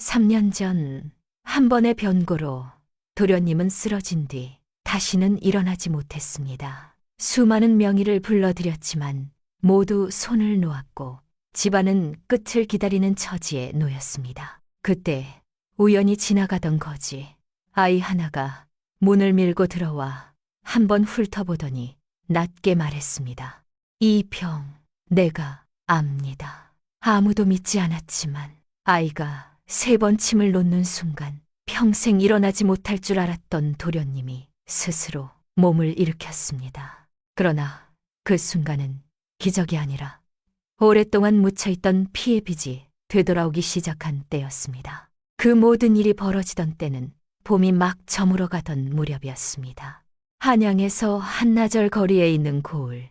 3년 전 한 번의 변고로 도련님은 쓰러진 뒤 다시는 일어나지 못했습니다. 수많은 명의를 불러들였지만 모두 손을 놓았고 집안은 끝을 기다리는 처지에 놓였습니다. 그때 우연히 지나가던 거지 아이 하나가 문을 밀고 들어와 한번 훑어보더니 낮게 말했습니다. 이 병 내가 압니다. 아무도 믿지 않았지만 아이가 3번 침을 놓는 순간 평생 일어나지 못할 줄 알았던 도련님이 스스로 몸을 일으켰습니다. 그러나 그 순간은 기적이 아니라 오랫동안 묻혀있던 피의 빚이 되돌아오기 시작한 때였습니다. 그 모든 일이 벌어지던 때는 봄이 막 저물어가던 무렵이었습니다. 한양에서 한나절 거리에 있는 고을,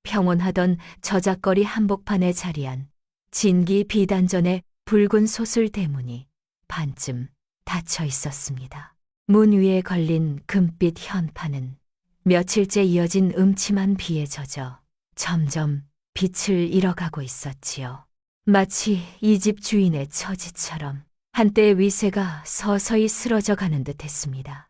평온하던 저작거리 한복판에 자리한 진기 비단전의 붉은 소술 대문이 반쯤 닫혀 있었습니다. 문 위에 걸린 금빛 현판은 며칠째 이어진 음침한 비에 젖어 점점 빛을 잃어가고 있었지요. 마치 이 집 주인의 처지처럼 한때의 위세가 서서히 쓰러져 가는 듯 했습니다.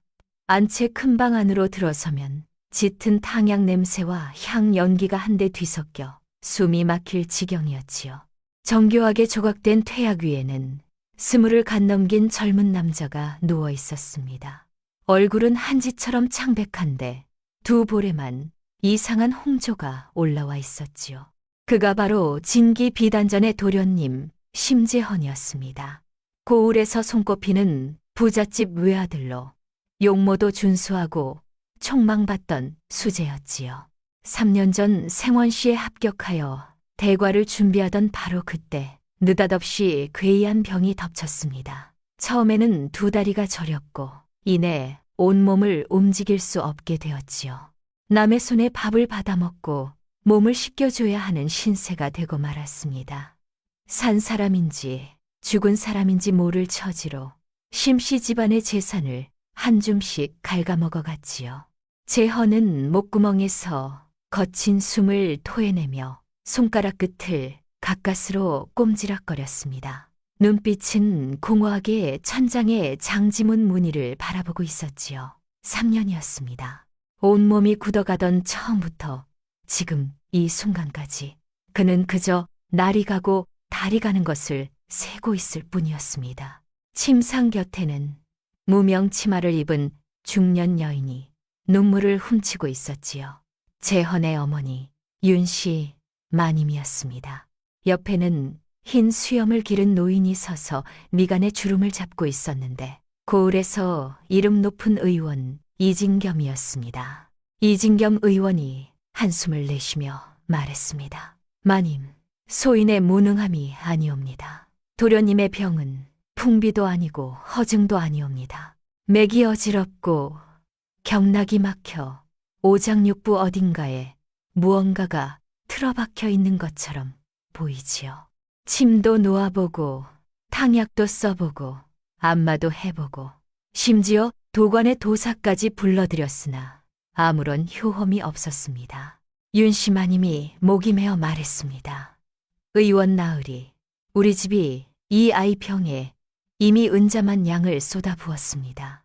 안채 큰 방 안으로 들어서면 짙은 탕약 냄새와 향 연기가 한데 뒤섞여 숨이 막힐 지경이었지요. 정교하게 조각된 퇴약 위에는 20을 갓 넘긴 젊은 남자가 누워 있었습니다. 얼굴은 한지처럼 창백한데 두 볼에만 이상한 홍조가 올라와 있었지요. 그가 바로 진기 비단전의 도련님 심재헌이었습니다. 고을에서 손꼽히는 부잣집 외아들로 용모도 준수하고 촉망받던 수재였지요. 3년 전 생원시에 합격하여 대과를 준비하던 바로 그때 느닷없이 괴이한 병이 덮쳤습니다. 처음에는 2다리가 저렸고 이내 온몸을 움직일 수 없게 되었지요. 남의 손에 밥을 받아먹고 몸을 씻겨줘야 하는 신세가 되고 말았습니다. 산 사람인지 죽은 사람인지 모를 처지로 심씨 집안의 재산을 한 줌씩 갉아먹어갔지요. 재헌은 목구멍에서 거친 숨을 토해내며 손가락 끝을 가까스로 꼼지락거렸습니다. 눈빛은 공허하게 천장의 장지문 무늬를 바라보고 있었지요. 3년이었습니다. 온몸이 굳어가던 처음부터 지금 이 순간까지 그는 그저 날이 가고 달이 가는 것을 세고 있을 뿐이었습니다. 침상 곁에는 무명 치마를 입은 중년 여인이 눈물을 훔치고 있었지요. 재헌의 어머니 윤씨 마님이었습니다. 옆에는 흰 수염을 기른 노인이 서서 미간에 주름을 잡고 있었는데 고을에서 이름 높은 의원 이진겸이었습니다. 이진겸 의원이 한숨을 내쉬며 말했습니다. 마님, 소인의 무능함이 아니옵니다. 도련님의 병은 풍비도 아니고 허증도 아니옵니다. 맥이 어지럽고 경락이 막혀 오장육부 어딘가에 무언가가 틀어박혀 있는 것처럼 보이지요. 침도 놓아보고 탕약도 써보고 안마도 해보고 심지어 도관의 도사까지 불러들였으나 아무런 효험이 없었습니다. 윤씨 마님이 목이 메어 말했습니다. 의원 나으리, 우리 집이 이 아이 병에 이미 은자만 양을 쏟아부었습니다.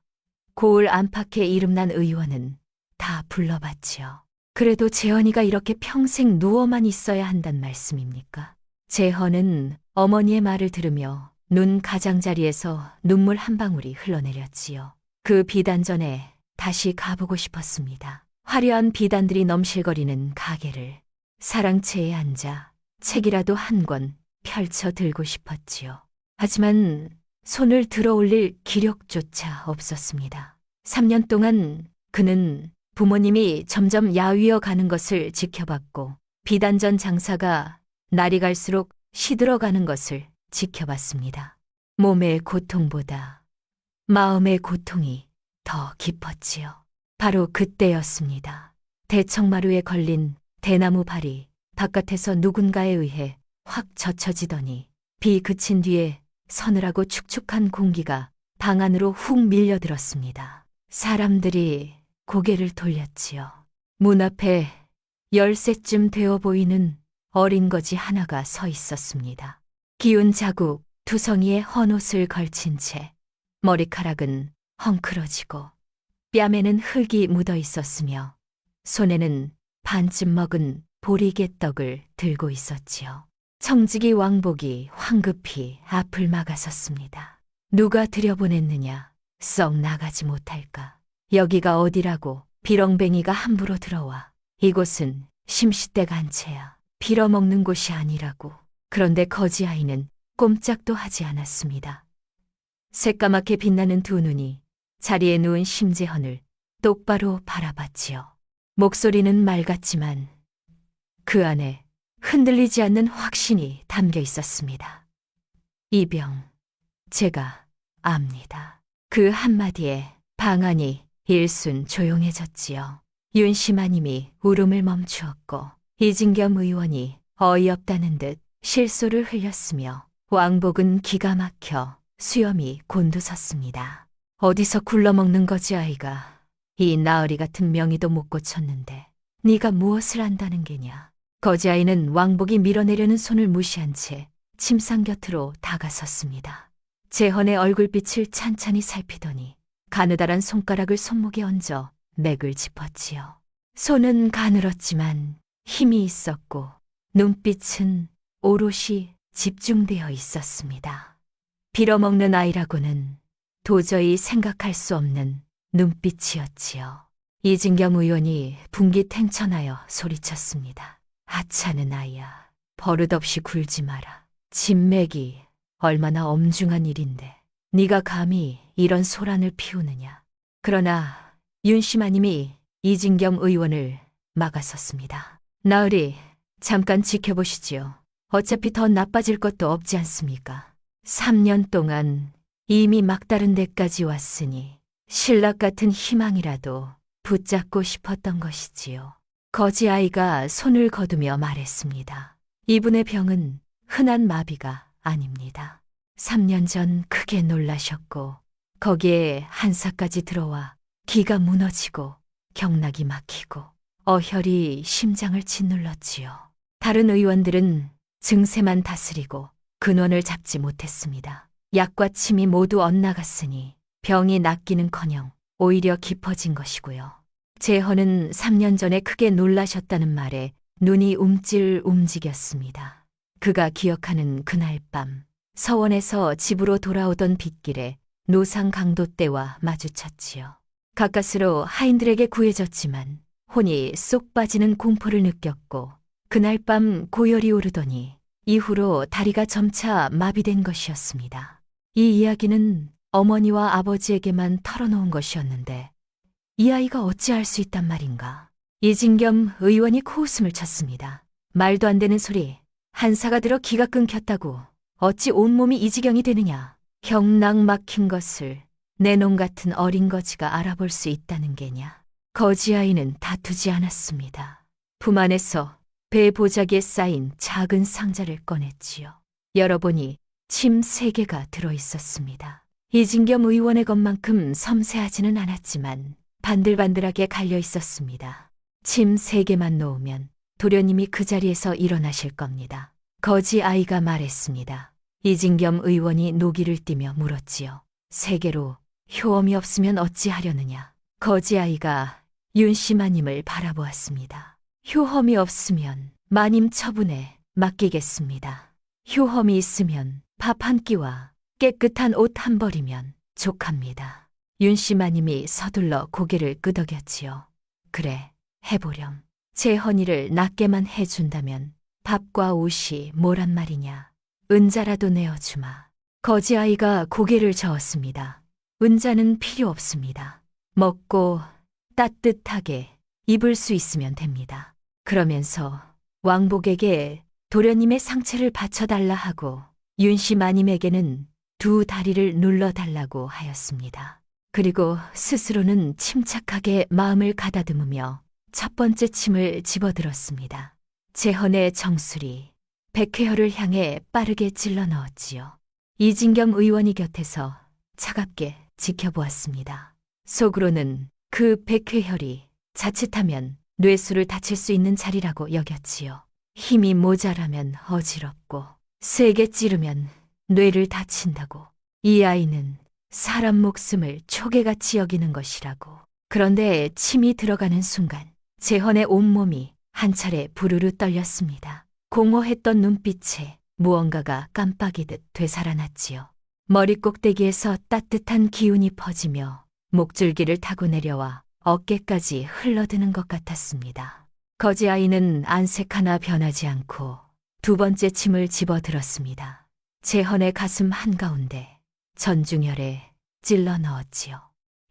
고을 안팎에 이름난 의원은 다 불러봤지요. 그래도 재헌이가 이렇게 평생 누워만 있어야 한단 말씀입니까? 재헌은 어머니의 말을 들으며 눈 가장자리에서 눈물 한 방울이 흘러내렸지요. 그 비단전에 다시 가보고 싶었습니다. 화려한 비단들이 넘실거리는 가게를 사랑채에 앉아 책이라도 한 권 펼쳐 들고 싶었지요. 하지만 손을 들어 올릴 기력조차 없었습니다. 3년 동안 그는 부모님이 점점 야위어 가는 것을 지켜봤고 비단전 장사가 날이 갈수록 시들어가는 것을 지켜봤습니다. 몸의 고통보다 마음의 고통이 더 깊었지요. 바로 그때였습니다. 대청마루에 걸린 대나무 발이 바깥에서 누군가에 의해 확 젖혀지더니 비 그친 뒤에 서늘하고 축축한 공기가 방 안으로 훅 밀려들었습니다. 사람들이 고개를 돌렸지요. 문 앞에 10세쯤 되어 보이는 어린 거지 하나가 서 있었습니다. 기운 자국 투성이의 헌옷을 걸친 채 머리카락은 헝클어지고 뺨에는 흙이 묻어 있었으며 손에는 반쯤 먹은 보리개떡을 들고 있었지요. 청지기 왕복이 황급히 앞을 막아섰습니다. 누가 들여보냈느냐? 썩 나가지 못할까? 여기가 어디라고 비렁뱅이가 함부로 들어와. 이곳은 심시댁 안채야. 빌어먹는 곳이 아니라고. 그런데 거지 아이는 꼼짝도 하지 않았습니다. 새까맣게 빛나는 두 눈이 자리에 누운 심재헌을 똑바로 바라봤지요. 목소리는 맑았지만 그 안에 흔들리지 않는 확신이 담겨 있었습니다. 이 병, 제가 압니다. 그 한마디에 방 안이 일순 조용해졌지요. 윤심아님이 울음을 멈추었고 이진겸 의원이 어이없다는 듯 실소를 흘렸으며 왕복은 기가 막혀 수염이 곤두섰습니다. 어디서 굴러먹는 거지 아이가. 이 나으리 같은 명의도 못 고쳤는데 네가 무엇을 안다는 게냐. 거지아이는 왕복이 밀어내려는 손을 무시한 채 침상 곁으로 다가섰습니다. 재헌의 얼굴빛을 찬찬히 살피더니 가느다란 손가락을 손목에 얹어 맥을 짚었지요. 손은 가늘었지만 힘이 있었고 눈빛은 오롯이 집중되어 있었습니다. 빌어먹는 아이라고는 도저히 생각할 수 없는 눈빛이었지요. 이진겸 의원이 분기탱천하여 소리쳤습니다. 하찮은 아이야. 버릇없이 굴지 마라. 진맥이 얼마나 엄중한 일인데 네가 감히 이런 소란을 피우느냐. 그러나 윤심아님이 이진겸 의원을 막아섰습니다. 나으리, 잠깐 지켜보시지요. 어차피 더 나빠질 것도 없지 않습니까? 3년 동안 이미 막다른 데까지 왔으니 신락 같은 희망이라도 붙잡고 싶었던 것이지요. 거지 아이가 손을 거두며 말했습니다. 이분의 병은 흔한 마비가 아닙니다. 3년 전 크게 놀라셨고 거기에 한사까지 들어와 기가 무너지고 경락이 막히고 어혈이 심장을 짓눌렀지요. 다른 의원들은 증세만 다스리고 근원을 잡지 못했습니다. 약과 침이 모두 엇나갔으니 병이 낫기는커녕 오히려 깊어진 것이고요. 재헌은 3년 전에 크게 놀라셨다는 말에 눈이 움직였습니다. 그가 기억하는 그날 밤 서원에서 집으로 돌아오던 빗길에 노상 강도 때와 마주쳤지요. 가까스로 하인들에게 구해졌지만 혼이 쏙 빠지는 공포를 느꼈고 그날 밤 고열이 오르더니 이후로 다리가 점차 마비된 것이었습니다. 이 이야기는 어머니와 아버지에게만 털어놓은 것이었는데 이 아이가 어찌할 수 있단 말인가. 이진겸 의원이 코웃음을 쳤습니다. 말도 안 되는 소리. 한사가 들어 기가 끊겼다고 어찌 온몸이 이 지경이 되느냐. 경락 막힌 것을 내 놈 같은 어린 거지가 알아볼 수 있다는 게냐. 거지 아이는 다투지 않았습니다. 품 안에서 배 보자기에 쌓인 작은 상자를 꺼냈지요. 열어보니 침 3개가 들어있었습니다. 이진겸 의원의 것만큼 섬세하지는 않았지만 반들반들하게 갈려 있었습니다. 침 3개만 놓으면 도련님이 그 자리에서 일어나실 겁니다. 거지 아이가 말했습니다. 이진겸 의원이 노기를 띠며 물었지요. 3개로 효험이 없으면 어찌하려느냐. 거지 아이가 윤심아님을 바라보았습니다. 효험이 없으면 마님 처분에 맡기겠습니다. 효험이 있으면 밥 한 끼와 깨끗한 옷 한 벌이면 족합니다. 윤심아님이 서둘러 고개를 끄덕였지요. 그래, 해보렴. 재헌이를 낫게만 해준다면 밥과 옷이 뭐란 말이냐. 은자라도 내어주마. 거지 아이가 고개를 저었습니다. 은자는 필요 없습니다. 먹고 따뜻하게 입을 수 있으면 됩니다. 그러면서 왕복에게 도련님의 상체를 받쳐달라 하고 윤심아님에게는 2 다리를 눌러달라고 하였습니다. 그리고 스스로는 침착하게 마음을 가다듬으며 첫 번째 침을 집어들었습니다. 재헌의 정수리, 백회혈을 향해 빠르게 찔러 넣었지요. 이진겸 의원이 곁에서 차갑게 지켜보았습니다. 속으로는 그 백회혈이 자칫하면 뇌수를 다칠 수 있는 자리라고 여겼지요. 힘이 모자라면 어지럽고 세게 찌르면 뇌를 다친다고. 이 아이는 사람 목숨을 초계같이 여기는 것이라고. 그런데 침이 들어가는 순간 재헌의 온몸이 한 차례 부르르 떨렸습니다. 공허했던 눈빛에 무언가가 깜빡이듯 되살아났지요. 머리 꼭대기에서 따뜻한 기운이 퍼지며 목줄기를 타고 내려와 어깨까지 흘러드는 것 같았습니다. 거지아이는 안색 하나 변하지 않고 두 번째 침을 집어들었습니다. 재헌의 가슴 한가운데 전중혈에 찔러 넣었지요.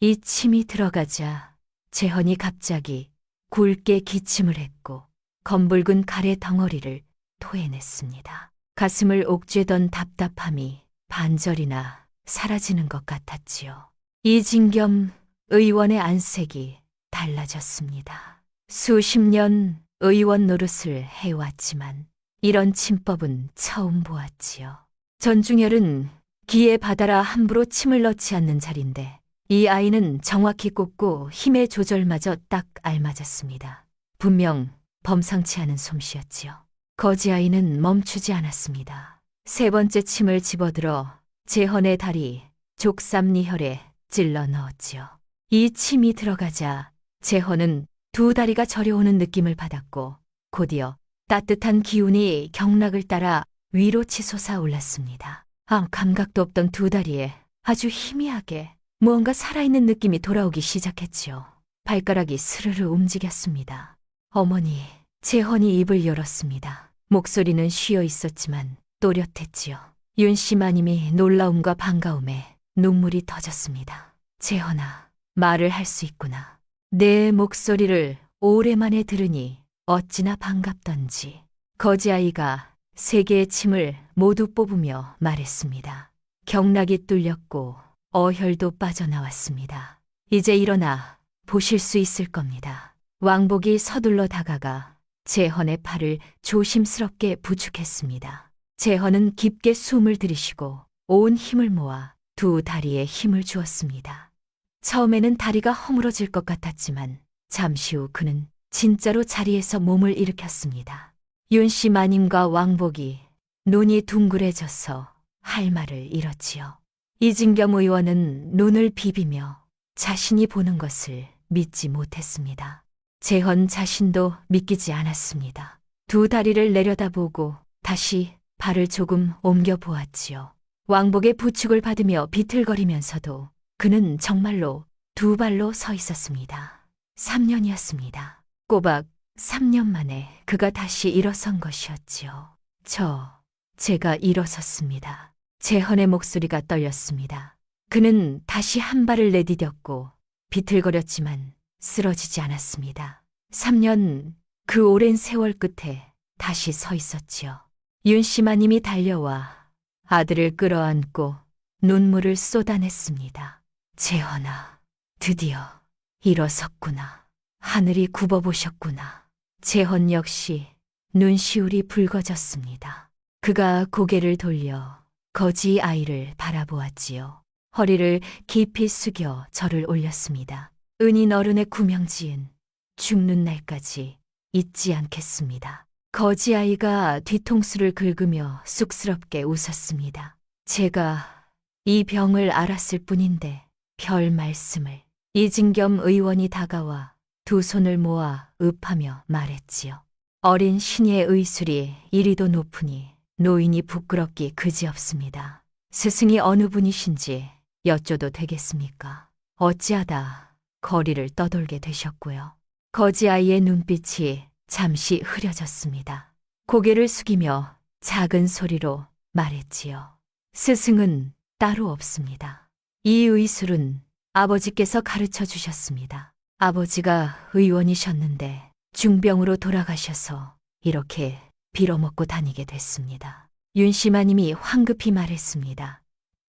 이 침이 들어가자 재헌이 갑자기 굵게 기침을 했고 검붉은 가래 덩어리를 토해냈습니다. 가슴을 옥죄던 답답함이 반절이나 사라지는 것 같았지요. 이진겸 의원의 안색이 달라졌습니다. 수십 년 의원 노릇을 해왔지만 이런 침법은 처음 보았지요. 전중혈은 기에 받아라 함부로 침을 넣지 않는 자리인데 이 아이는 정확히 꽂고 힘의 조절마저 딱 알맞았습니다. 분명 범상치 않은 솜씨였지요. 거지 아이는 멈추지 않았습니다. 세 번째 침을 집어들어 재헌의 다리 족삼리혈에 찔러 넣었지요. 이 침이 들어가자 재헌은 두 다리가 저려오는 느낌을 받았고 곧이어 따뜻한 기운이 경락을 따라 위로 치솟아 올랐습니다. 아무 감각도 없던 두 다리에 아주 희미하게 무언가 살아있는 느낌이 돌아오기 시작했지요. 발가락이 스르르 움직였습니다. 어머니, 재헌이 입을 열었습니다. 목소리는 쉬어 있었지만 또렷했지요. 윤씨 마님이 놀라움과 반가움에 눈물이 터졌습니다. 재헌아, 말을 할 수 있구나. 내 목소리를 오랜만에 들으니 어찌나 반갑던지. 거지아이가 세 개의 침을 모두 뽑으며 말했습니다. 경락이 뚫렸고 어혈도 빠져나왔습니다. 이제 일어나 보실 수 있을 겁니다. 왕복이 서둘러 다가가 재헌의 팔을 조심스럽게 부축했습니다. 재헌은 깊게 숨을 들이쉬고 온 힘을 모아 두 다리에 힘을 주었습니다. 처음에는 다리가 허물어질 것 같았지만 잠시 후 그는 진짜로 자리에서 몸을 일으켰습니다. 윤씨 마님과 왕복이 눈이 둥그레져서 할 말을 잃었지요. 이진겸 의원은 눈을 비비며 자신이 보는 것을 믿지 못했습니다. 재헌 자신도 믿기지 않았습니다. 두 다리를 내려다보고 다시 발을 조금 옮겨 보았지요. 왕복의 부축을 받으며 비틀거리면서도 그는 정말로 두 발로 서 있었습니다. 3년이었습니다. 꼬박 3년 만에 그가 다시 일어선 것이었지요. 제가 일어섰습니다. 재헌의 목소리가 떨렸습니다. 그는 다시 한 발을 내디뎠고 비틀거렸지만 쓰러지지 않았습니다. 3년 그 오랜 세월 끝에 다시 서 있었지요. 윤씨 마님이 달려와 아들을 끌어안고 눈물을 쏟아냈습니다. 재헌아, 드디어 일어섰구나. 하늘이 굽어보셨구나. 재헌 역시 눈시울이 붉어졌습니다. 그가 고개를 돌려 거지 아이를 바라보았지요. 허리를 깊이 숙여 절을 올렸습니다. 은인 어른의 구명지은 죽는 날까지 잊지 않겠습니다. 거지 아이가 뒤통수를 긁으며 쑥스럽게 웃었습니다. 제가 이 병을 알았을 뿐인데 별 말씀을. 이진겸 의원이 다가와 두 손을 모아 읍하며 말했지요. 어린 신의 의술이 이리도 높으니 노인이 부끄럽기 그지없습니다. 스승이 어느 분이신지 여쭤도 되겠습니까? 어찌하다 거리를 떠돌게 되셨고요. 거지 아이의 눈빛이 잠시 흐려졌습니다. 고개를 숙이며 작은 소리로 말했지요. 스승은 따로 없습니다. 이 의술은 아버지께서 가르쳐 주셨습니다. 아버지가 의원이셨는데 중병으로 돌아가셔서 이렇게 빌어먹고 다니게 됐습니다. 윤씨 마님이 황급히 말했습니다.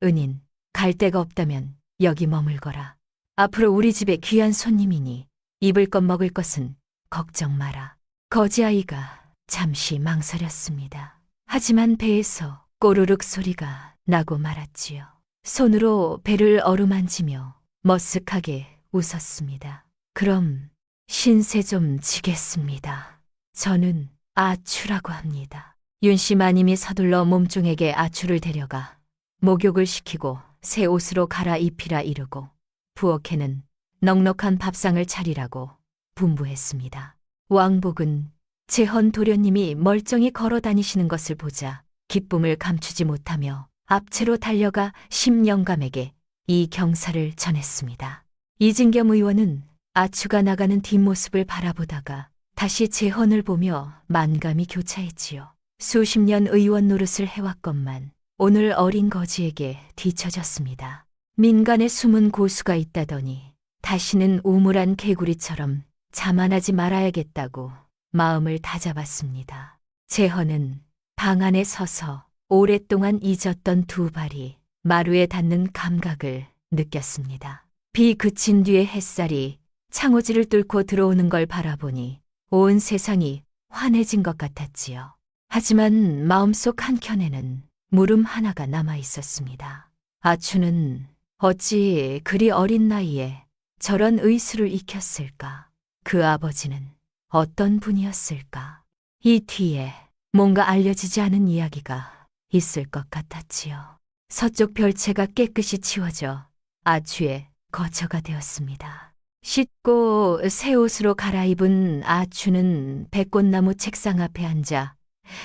은인, 갈 데가 없다면 여기 머물거라. 앞으로 우리 집에 귀한 손님이니 입을 것 먹을 것은 걱정 마라. 거지아이가 잠시 망설였습니다. 하지만 배에서 꼬르륵 소리가 나고 말았지요. 손으로 배를 어루만지며 머쓱하게 웃었습니다. 그럼 신세 좀 지겠습니다. 저는 아추라고 합니다. 윤씨 마님이 서둘러 몸종에게 아추를 데려가 목욕을 시키고 새 옷으로 갈아입히라 이르고 부엌에는 넉넉한 밥상을 차리라고 분부했습니다. 왕복은 재헌 도련님이 멀쩡히 걸어 다니시는 것을 보자 기쁨을 감추지 못하며 앞채로 달려가 심영감에게 이 경사를 전했습니다. 이진겸 의원은 아추가 나가는 뒷모습을 바라보다가 다시 재헌을 보며 만감이 교차했지요. 수십 년 의원 노릇을 해왔건만 오늘 어린 거지에게 뒤처졌습니다. 민간에 숨은 고수가 있다더니 다시는 우물안 개구리처럼 자만하지 말아야겠다고 마음을 다잡았습니다. 재헌은 방 안에 서서 오랫동안 잊었던 두 발이 마루에 닿는 감각을 느꼈습니다. 비 그친 뒤에 햇살이 창호지를 뚫고 들어오는 걸 바라보니 온 세상이 환해진 것 같았지요. 하지만 마음속 한켠에는 물음 하나가 남아 있었습니다. 아추는 어찌 그리 어린 나이에 저런 의술을 익혔을까? 그 아버지는 어떤 분이었을까? 이 뒤에 뭔가 알려지지 않은 이야기가 있을 것 같았지요. 서쪽 별채가 깨끗이 치워져 아추의 거처가 되었습니다. 씻고 새 옷으로 갈아입은 아추는 백꽃나무 책상 앞에 앉아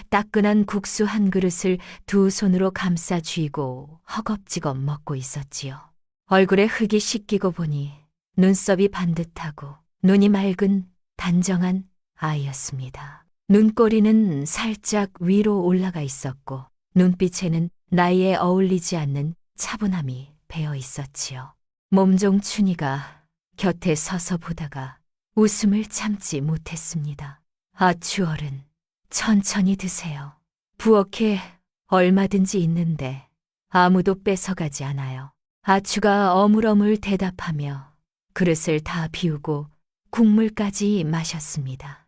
따끈한 국수 한 그릇을 두 손으로 감싸 쥐고 허겁지겁 먹고 있었지요. 얼굴에 흙이 씻기고 보니 눈썹이 반듯하고 눈이 맑은 단정한 아이였습니다. 눈꼬리는 살짝 위로 올라가 있었고 눈빛에는 나이에 어울리지 않는 차분함이 배어 있었지요. 몸종 춘희가 곁에 서서 보다가 웃음을 참지 못했습니다. 아추 어른, 천천히 드세요. 부엌에 얼마든지 있는데 아무도 뺏어가지 않아요. 아추가 어물어물 대답하며 그릇을 다 비우고 국물까지 마셨습니다.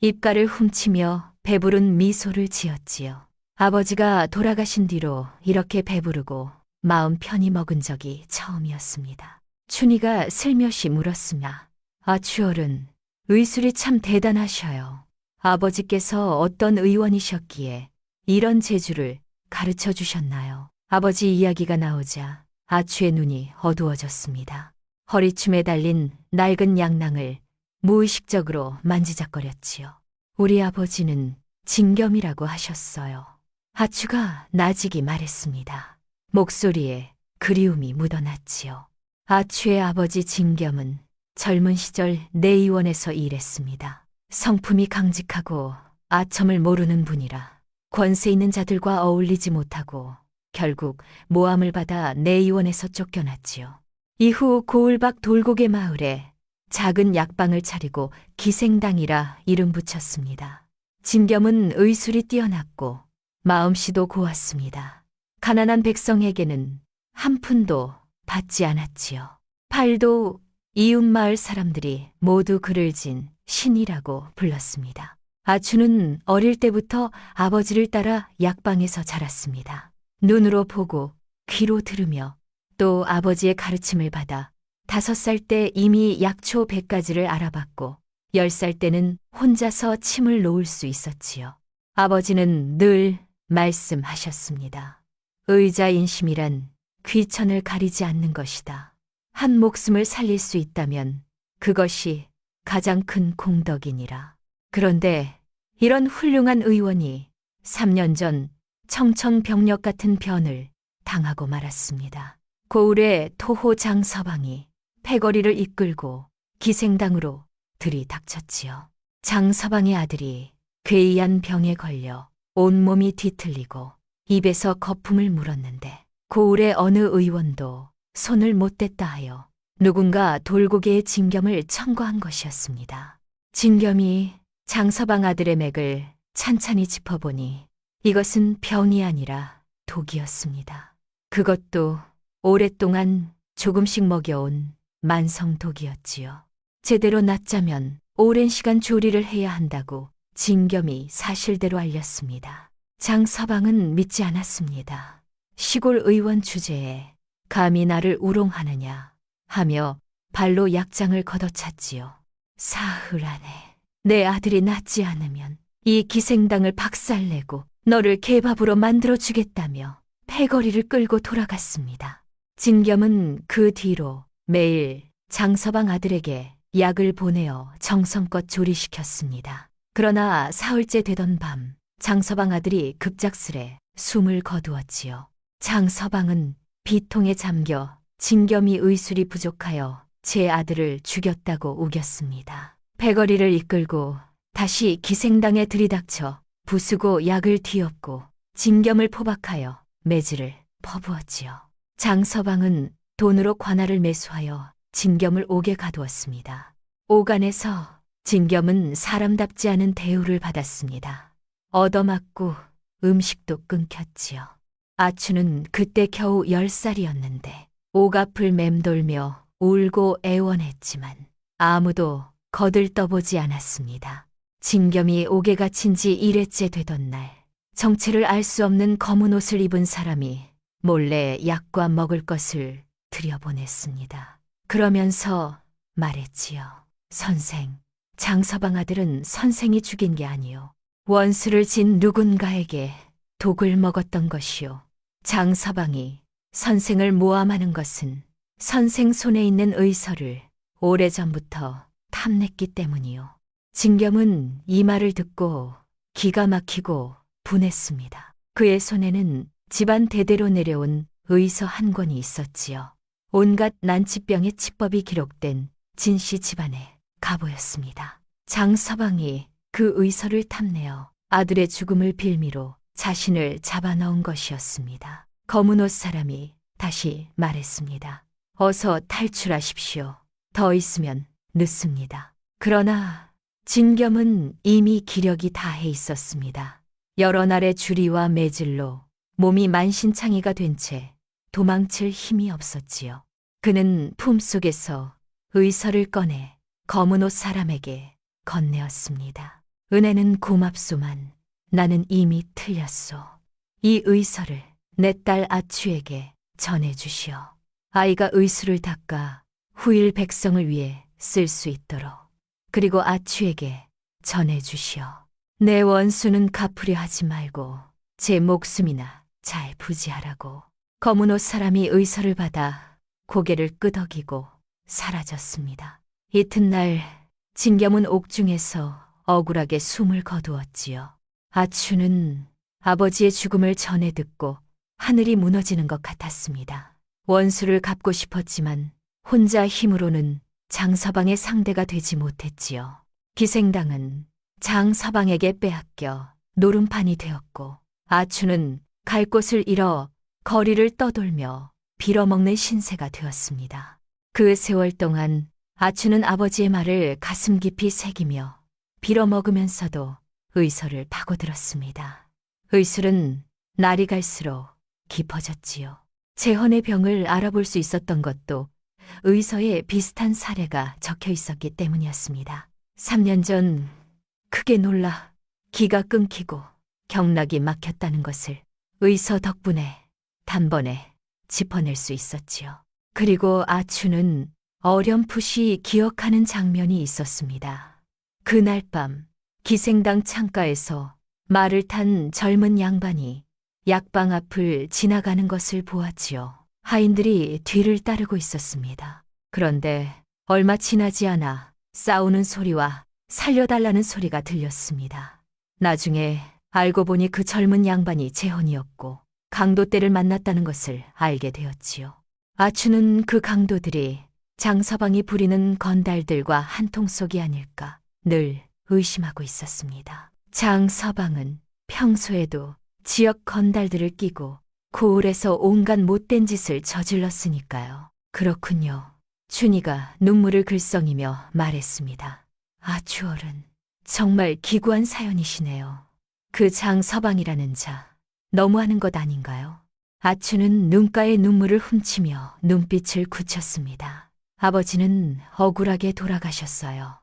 입가를 훔치며 배부른 미소를 지었지요. 아버지가 돌아가신 뒤로 이렇게 배부르고 마음 편히 먹은 적이 처음이었습니다. 춘희가 슬며시 물었으나 아추 어른, 의술이 참 대단하셔요. 아버지께서 어떤 의원이셨기에 이런 재주를 가르쳐 주셨나요? 아버지 이야기가 나오자 아추의 눈이 어두워졌습니다. 허리춤에 달린 낡은 양낭을 무의식적으로 만지작거렸지요. 우리 아버지는 진겸이라고 하셨어요. 아추가 나직이 말했습니다. 목소리에 그리움이 묻어났지요. 아추의 아버지 진겸은 젊은 시절 내의원에서 일했습니다. 성품이 강직하고 아첨을 모르는 분이라 권세 있는 자들과 어울리지 못하고 결국 모함을 받아 내의원에서 쫓겨났지요. 이후 고을밖 돌고개 마을에 작은 약방을 차리고 기생당이라 이름 붙였습니다. 진겸은 의술이 뛰어났고 마음씨도 고왔습니다. 가난한 백성에게는 한 푼도 받지 않았지요. 팔도 이웃마을 사람들이 모두 그를 진 신이라고 불렀습니다. 아추는 어릴 때부터 아버지를 따라 약방에서 자랐습니다. 눈으로 보고 귀로 들으며 또 아버지의 가르침을 받아 5살 때 이미 약초 100가지를 알아봤고 10살 때는 혼자서 침을 놓을 수 있었지요. 아버지는 늘 말씀하셨습니다. 의자인심이란 귀천을 가리지 않는 것이다. 한 목숨을 살릴 수 있다면 그것이 가장 큰 공덕이니라. 그런데 이런 훌륭한 의원이 3년 전 청천벽력 같은 변을 당하고 말았습니다. 고을의 토호 장서방이 패거리를 이끌고 기생당으로 들이닥쳤지요. 장서방의 아들이 괴이한 병에 걸려 온몸이 뒤틀리고 입에서 거품을 물었는데 고을의 어느 의원도 손을 못 댔다 하여 누군가 돌고개의 진겸을 청구한 것이었습니다. 진겸이 장서방 아들의 맥을 찬찬히 짚어보니 이것은 병이 아니라 독이었습니다. 그것도 오랫동안 조금씩 먹여온 만성독이었지요. 제대로 낫자면 오랜 시간 조리를 해야 한다고 진겸이 사실대로 알렸습니다. 장서방은 믿지 않았습니다. 시골 의원 주제에 감히 나를 우롱하느냐 하며 발로 약장을 걷어찼지요. 사흘 안에 내 아들이 낫지 않으면 이 기생당을 박살내고 너를 개밥으로 만들어주겠다며 패거리를 끌고 돌아갔습니다. 진겸은 그 뒤로 매일 장서방 아들에게 약을 보내어 정성껏 조리시켰습니다. 그러나 사흘째 되던 밤, 장서방 아들이 급작스레 숨을 거두었지요. 장서방은 비통에 잠겨 진겸이 의술이 부족하여 제 아들을 죽였다고 우겼습니다. 패거리를 이끌고 다시 기생당에 들이닥쳐 부수고 약을 뒤엎고 진겸을 포박하여 매질을 퍼부었지요. 장서방은 돈으로 관할을 매수하여 진겸을 옥에 가두었습니다. 옥안에서 진겸은 사람답지 않은 대우를 받았습니다. 얻어맞고 음식도 끊겼지요. 아추는 그때 겨우 10살이었는데 옥 앞을 맴돌며 울고 애원했지만 아무도 거들떠보지 않았습니다. 진겸이 옥에 갇힌 지 1회째 되던 날, 정체를 알 수 없는 검은 옷을 입은 사람이 몰래 약과 먹을 것을 들여보냈습니다. 그러면서 말했지요. 선생, 장서방 아들은 선생이 죽인 게 아니요. 원수를 진 누군가에게 독을 먹었던 것이요. 장서방이 선생을 모함하는 것은 선생 손에 있는 의서를 오래전부터 탐냈기 때문이요. 진겸은 이 말을 듣고 기가 막히고 분했습니다. 그의 손에는 집안 대대로 내려온 의서 한 권이 있었지요. 온갖 난치병의 치법이 기록된 진씨 집안의 가보였습니다. 장서방이 그 의서를 탐내어 아들의 죽음을 빌미로 자신을 잡아넣은 것이었습니다. 검은 옷 사람이 다시 말했습니다. 어서 탈출하십시오. 더 있으면 늦습니다. 그러나 진겸은 이미 기력이 다해 있었습니다. 여러 날의 주리와 매질로 몸이 만신창이가 된 채 도망칠 힘이 없었지요. 그는 품속에서 의서를 꺼내 검은 옷 사람에게 건네었습니다. 은혜는 고맙소만 나는 이미 틀렸소. 이 의서를 내 딸 아추에게 전해주시오. 아이가 의술을 닦아 후일 백성을 위해 쓸 수 있도록. 그리고 아추에게 전해주시오. 내 원수는 갚으려 하지 말고 제 목숨이나 잘 부지하라고. 검은 옷 사람이 의서를 받아 고개를 끄덕이고 사라졌습니다. 이튿날 진겸은 옥중에서 억울하게 숨을 거두었지요. 아추는 아버지의 죽음을 전해 듣고 하늘이 무너지는 것 같았습니다. 원수를 갚고 싶었지만 혼자 힘으로는 장서방의 상대가 되지 못했지요. 기생당은 장서방에게 빼앗겨 노름판이 되었고 아추는 갈 곳을 잃어 거리를 떠돌며 빌어먹는 신세가 되었습니다. 그 세월 동안 아추는 아버지의 말을 가슴 깊이 새기며 빌어먹으면서도 의서를 파고들었습니다. 의술은 날이 갈수록 깊어졌지요. 재헌의 병을 알아볼 수 있었던 것도 의서에 비슷한 사례가 적혀 있었기 때문이었습니다. 3년 전 크게 놀라 기가 끊기고 경락이 막혔다는 것을 의서 덕분에 단번에 짚어낼 수 있었지요. 그리고 아추는 어렴풋이 기억하는 장면이 있었습니다. 그날 밤 기생당 창가에서 말을 탄 젊은 양반이 약방 앞을 지나가는 것을 보았지요. 하인들이 뒤를 따르고 있었습니다. 그런데 얼마 지나지 않아 싸우는 소리와 살려달라는 소리가 들렸습니다. 나중에 알고 보니 그 젊은 양반이 재헌이었고 강도떼를 만났다는 것을 알게 되었지요. 아추는 그 강도들이 장서방이 부리는 건달들과 한통속이 아닐까 늘 의심하고 있었습니다. 장서방은 평소에도 지역 건달들을 끼고 고을에서 온갖 못된 짓을 저질렀으니까요. 그렇군요. 춘희가 눈물을 글썽이며 말했습니다. 아추어른, 정말 기구한 사연이시네요. 그 장서방이라는 자, 너무하는 것 아닌가요? 아추는 눈가에 눈물을 훔치며 눈빛을 굳혔습니다. 아버지는 억울하게 돌아가셨어요.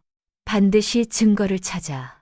반드시 증거를 찾아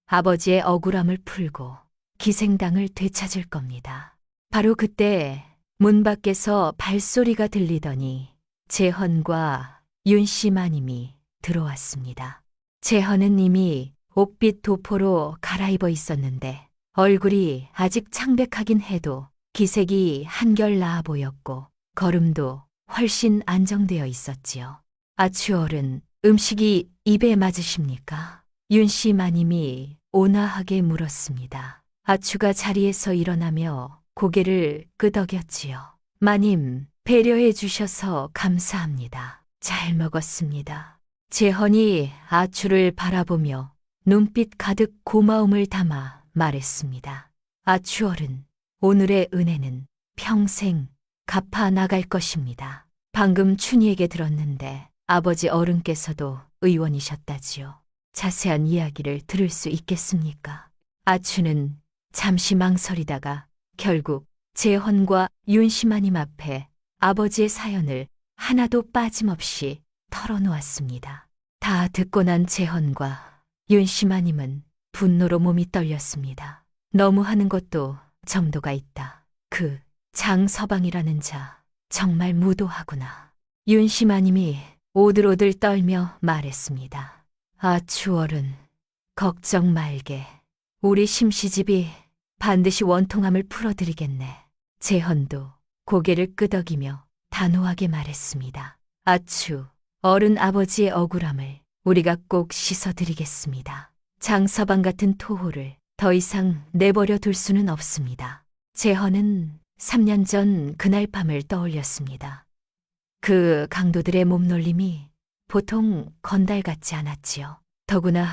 아버지의 억울함을 풀고 기생당을 되찾을 겁니다. 바로 그때 문 밖에서 발소리가 들리더니 재헌과 윤씨 마님이 들어왔습니다. 재헌은 이미 옥빛 도포로 갈아입어 있었는데 얼굴이 아직 창백하긴 해도 기색이 한결 나아 보였고 걸음도 훨씬 안정되어 있었지요. 아추 어른, 음식이 입에 맞으십니까? 윤씨 마님이 온화하게 물었습니다. 아추가 자리에서 일어나며 고개를 끄덕였지요. 마님, 배려해 주셔서 감사합니다. 잘 먹었습니다. 재헌이 아추를 바라보며 눈빛 가득 고마움을 담아 말했습니다. 아추 어른, 오늘의 은혜는 평생 갚아 나갈 것입니다. 방금 춘희에게 들었는데 아버지 어른께서도 의원이셨다지요. 자세한 이야기를 들을 수 있겠습니까? 아추는 잠시 망설이다가 결국 재헌과 윤시마님 앞에 아버지의 사연을 하나도 빠짐없이 털어놓았습니다. 다 듣고 난 재헌과 윤시마님은 분노로 몸이 떨렸습니다. 너무하는 것도 정도가 있다. 그 장서방이라는 자 정말 무도하구나. 윤시마님이 오들오들 떨며 말했습니다. 아추 어른, 걱정 말게. 우리 심시집이 반드시 원통함을 풀어드리겠네. 재헌도 고개를 끄덕이며 단호하게 말했습니다. 아추, 어른 아버지의 억울함을 우리가 꼭 씻어드리겠습니다. 장서방 같은 토호를 더 이상 내버려 둘 수는 없습니다. 재헌은 3년 전 그날 밤을 떠올렸습니다. 그 강도들의 몸놀림이 보통 건달 같지 않았지요. 더구나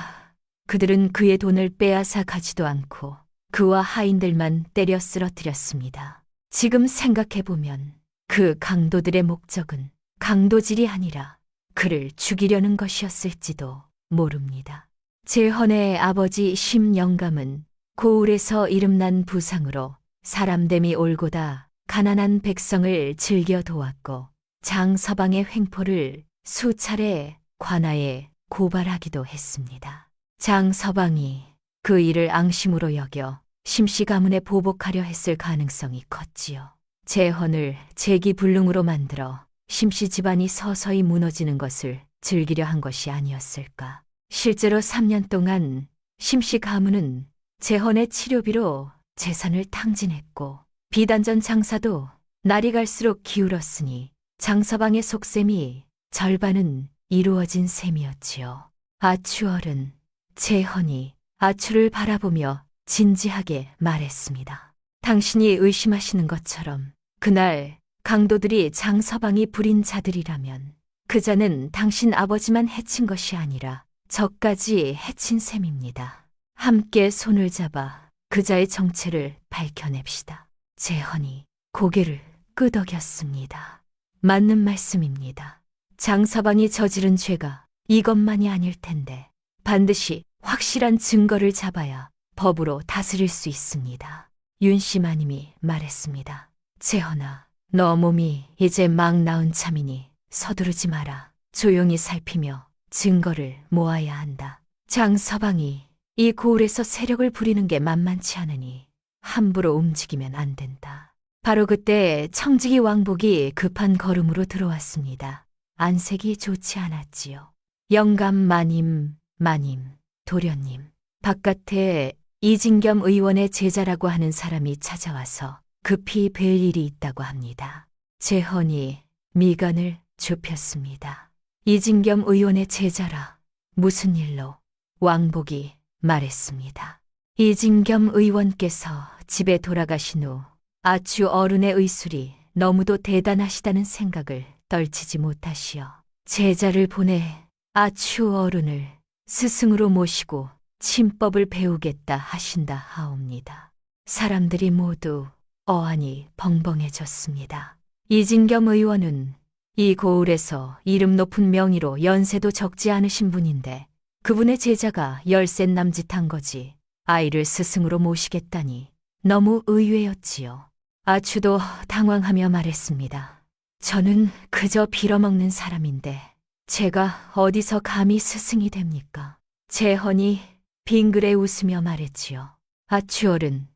그들은 그의 돈을 빼앗아 가지도 않고 그와 하인들만 때려 쓰러뜨렸습니다. 지금 생각해보면 그 강도들의 목적은 강도질이 아니라 그를 죽이려는 것이었을지도 모릅니다. 재헌의 아버지 심영감은 고을에서 이름난 부상으로 사람됨이 올고다 가난한 백성을 즐겨 도왔고 장서방의 횡포를 수차례 관아에 고발하기도 했습니다. 장서방이 그 일을 앙심으로 여겨 심씨 가문에 보복하려 했을 가능성이 컸지요. 재헌을 재기불능으로 만들어 심씨 집안이 서서히 무너지는 것을 즐기려 한 것이 아니었을까. 실제로 3년 동안 심씨 가문은 재헌의 치료비로 재산을 탕진했고 비단전 장사도 날이 갈수록 기울었으니 장서방의 속셈이 절반은 이루어진 셈이었지요. 아추 어른, 재헌이 아추를 바라보며 진지하게 말했습니다. 당신이 의심하시는 것처럼 그날 강도들이 장서방이 부린 자들이라면 그 자는 당신 아버지만 해친 것이 아니라 저까지 해친 셈입니다. 함께 손을 잡아 그자의 정체를 밝혀냅시다. 재헌이 고개를 끄덕였습니다. 맞는 말씀입니다. 장서방이 저지른 죄가 이것만이 아닐 텐데 반드시 확실한 증거를 잡아야 법으로 다스릴 수 있습니다. 윤씨마님이 말했습니다. 재헌아, 너 몸이 이제 막 나은 참이니 서두르지 마라. 조용히 살피며 증거를 모아야 한다. 장서방이 이 고을에서 세력을 부리는 게 만만치 않으니 함부로 움직이면 안 된다. 바로 그때 청지기 왕복이 급한 걸음으로 들어왔습니다. 안색이 좋지 않았지요. 영감 마님, 도련님. 바깥에 이진겸 의원의 제자라고 하는 사람이 찾아와서 급히 뵐 일이 있다고 합니다. 재헌이 미간을 좁혔습니다. 이진겸 의원의 제자라. 무슨 일로? 왕복이 말했습니다. 이진겸 의원께서 집에 돌아가신 후 아추 어른의 의술이 너무도 대단하시다는 생각을 떨치지 못하시어 제자를 보내 아추 어른을 스승으로 모시고 침법을 배우겠다 하신다 하옵니다. 사람들이 모두 어안이 벙벙해졌습니다. 이진겸 의원은 이 고을에서 이름 높은 명의로 연세도 적지 않으신 분인데 그분의 제자가 열센 남짓한 거지 아이를 스승으로 모시겠다니 너무 의외였지요. 아추도 당황하며 말했습니다. 저는 그저 빌어먹는 사람인데 제가 어디서 감히 스승이 됩니까? 재헌이 빙그레 웃으며 말했지요. 아추 어른,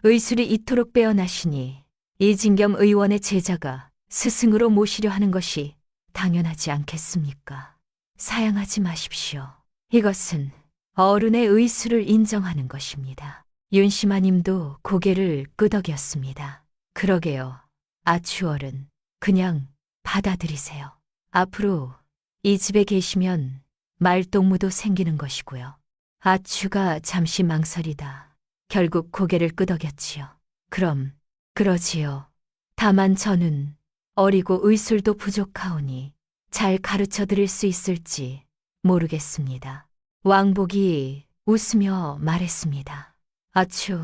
의술이 이토록 빼어나시니 이진겸 의원의 제자가 스승으로 모시려 하는 것이 당연하지 않겠습니까? 사양하지 마십시오. 이것은 어른의 의술을 인정하는 것입니다. 윤시마님도 고개를 끄덕였습니다. 그러게요. 아추얼은 그냥 받아들이세요. 앞으로 이 집에 계시면 말동무도 생기는 것이고요. 아추가 잠시 망설이다 결국 고개를 끄덕였지요. 그럼 그러지요. 다만 저는 어리고 의술도 부족하오니 잘 가르쳐 드릴 수 있을지 모르겠습니다. 왕복이 웃으며 말했습니다. 아추,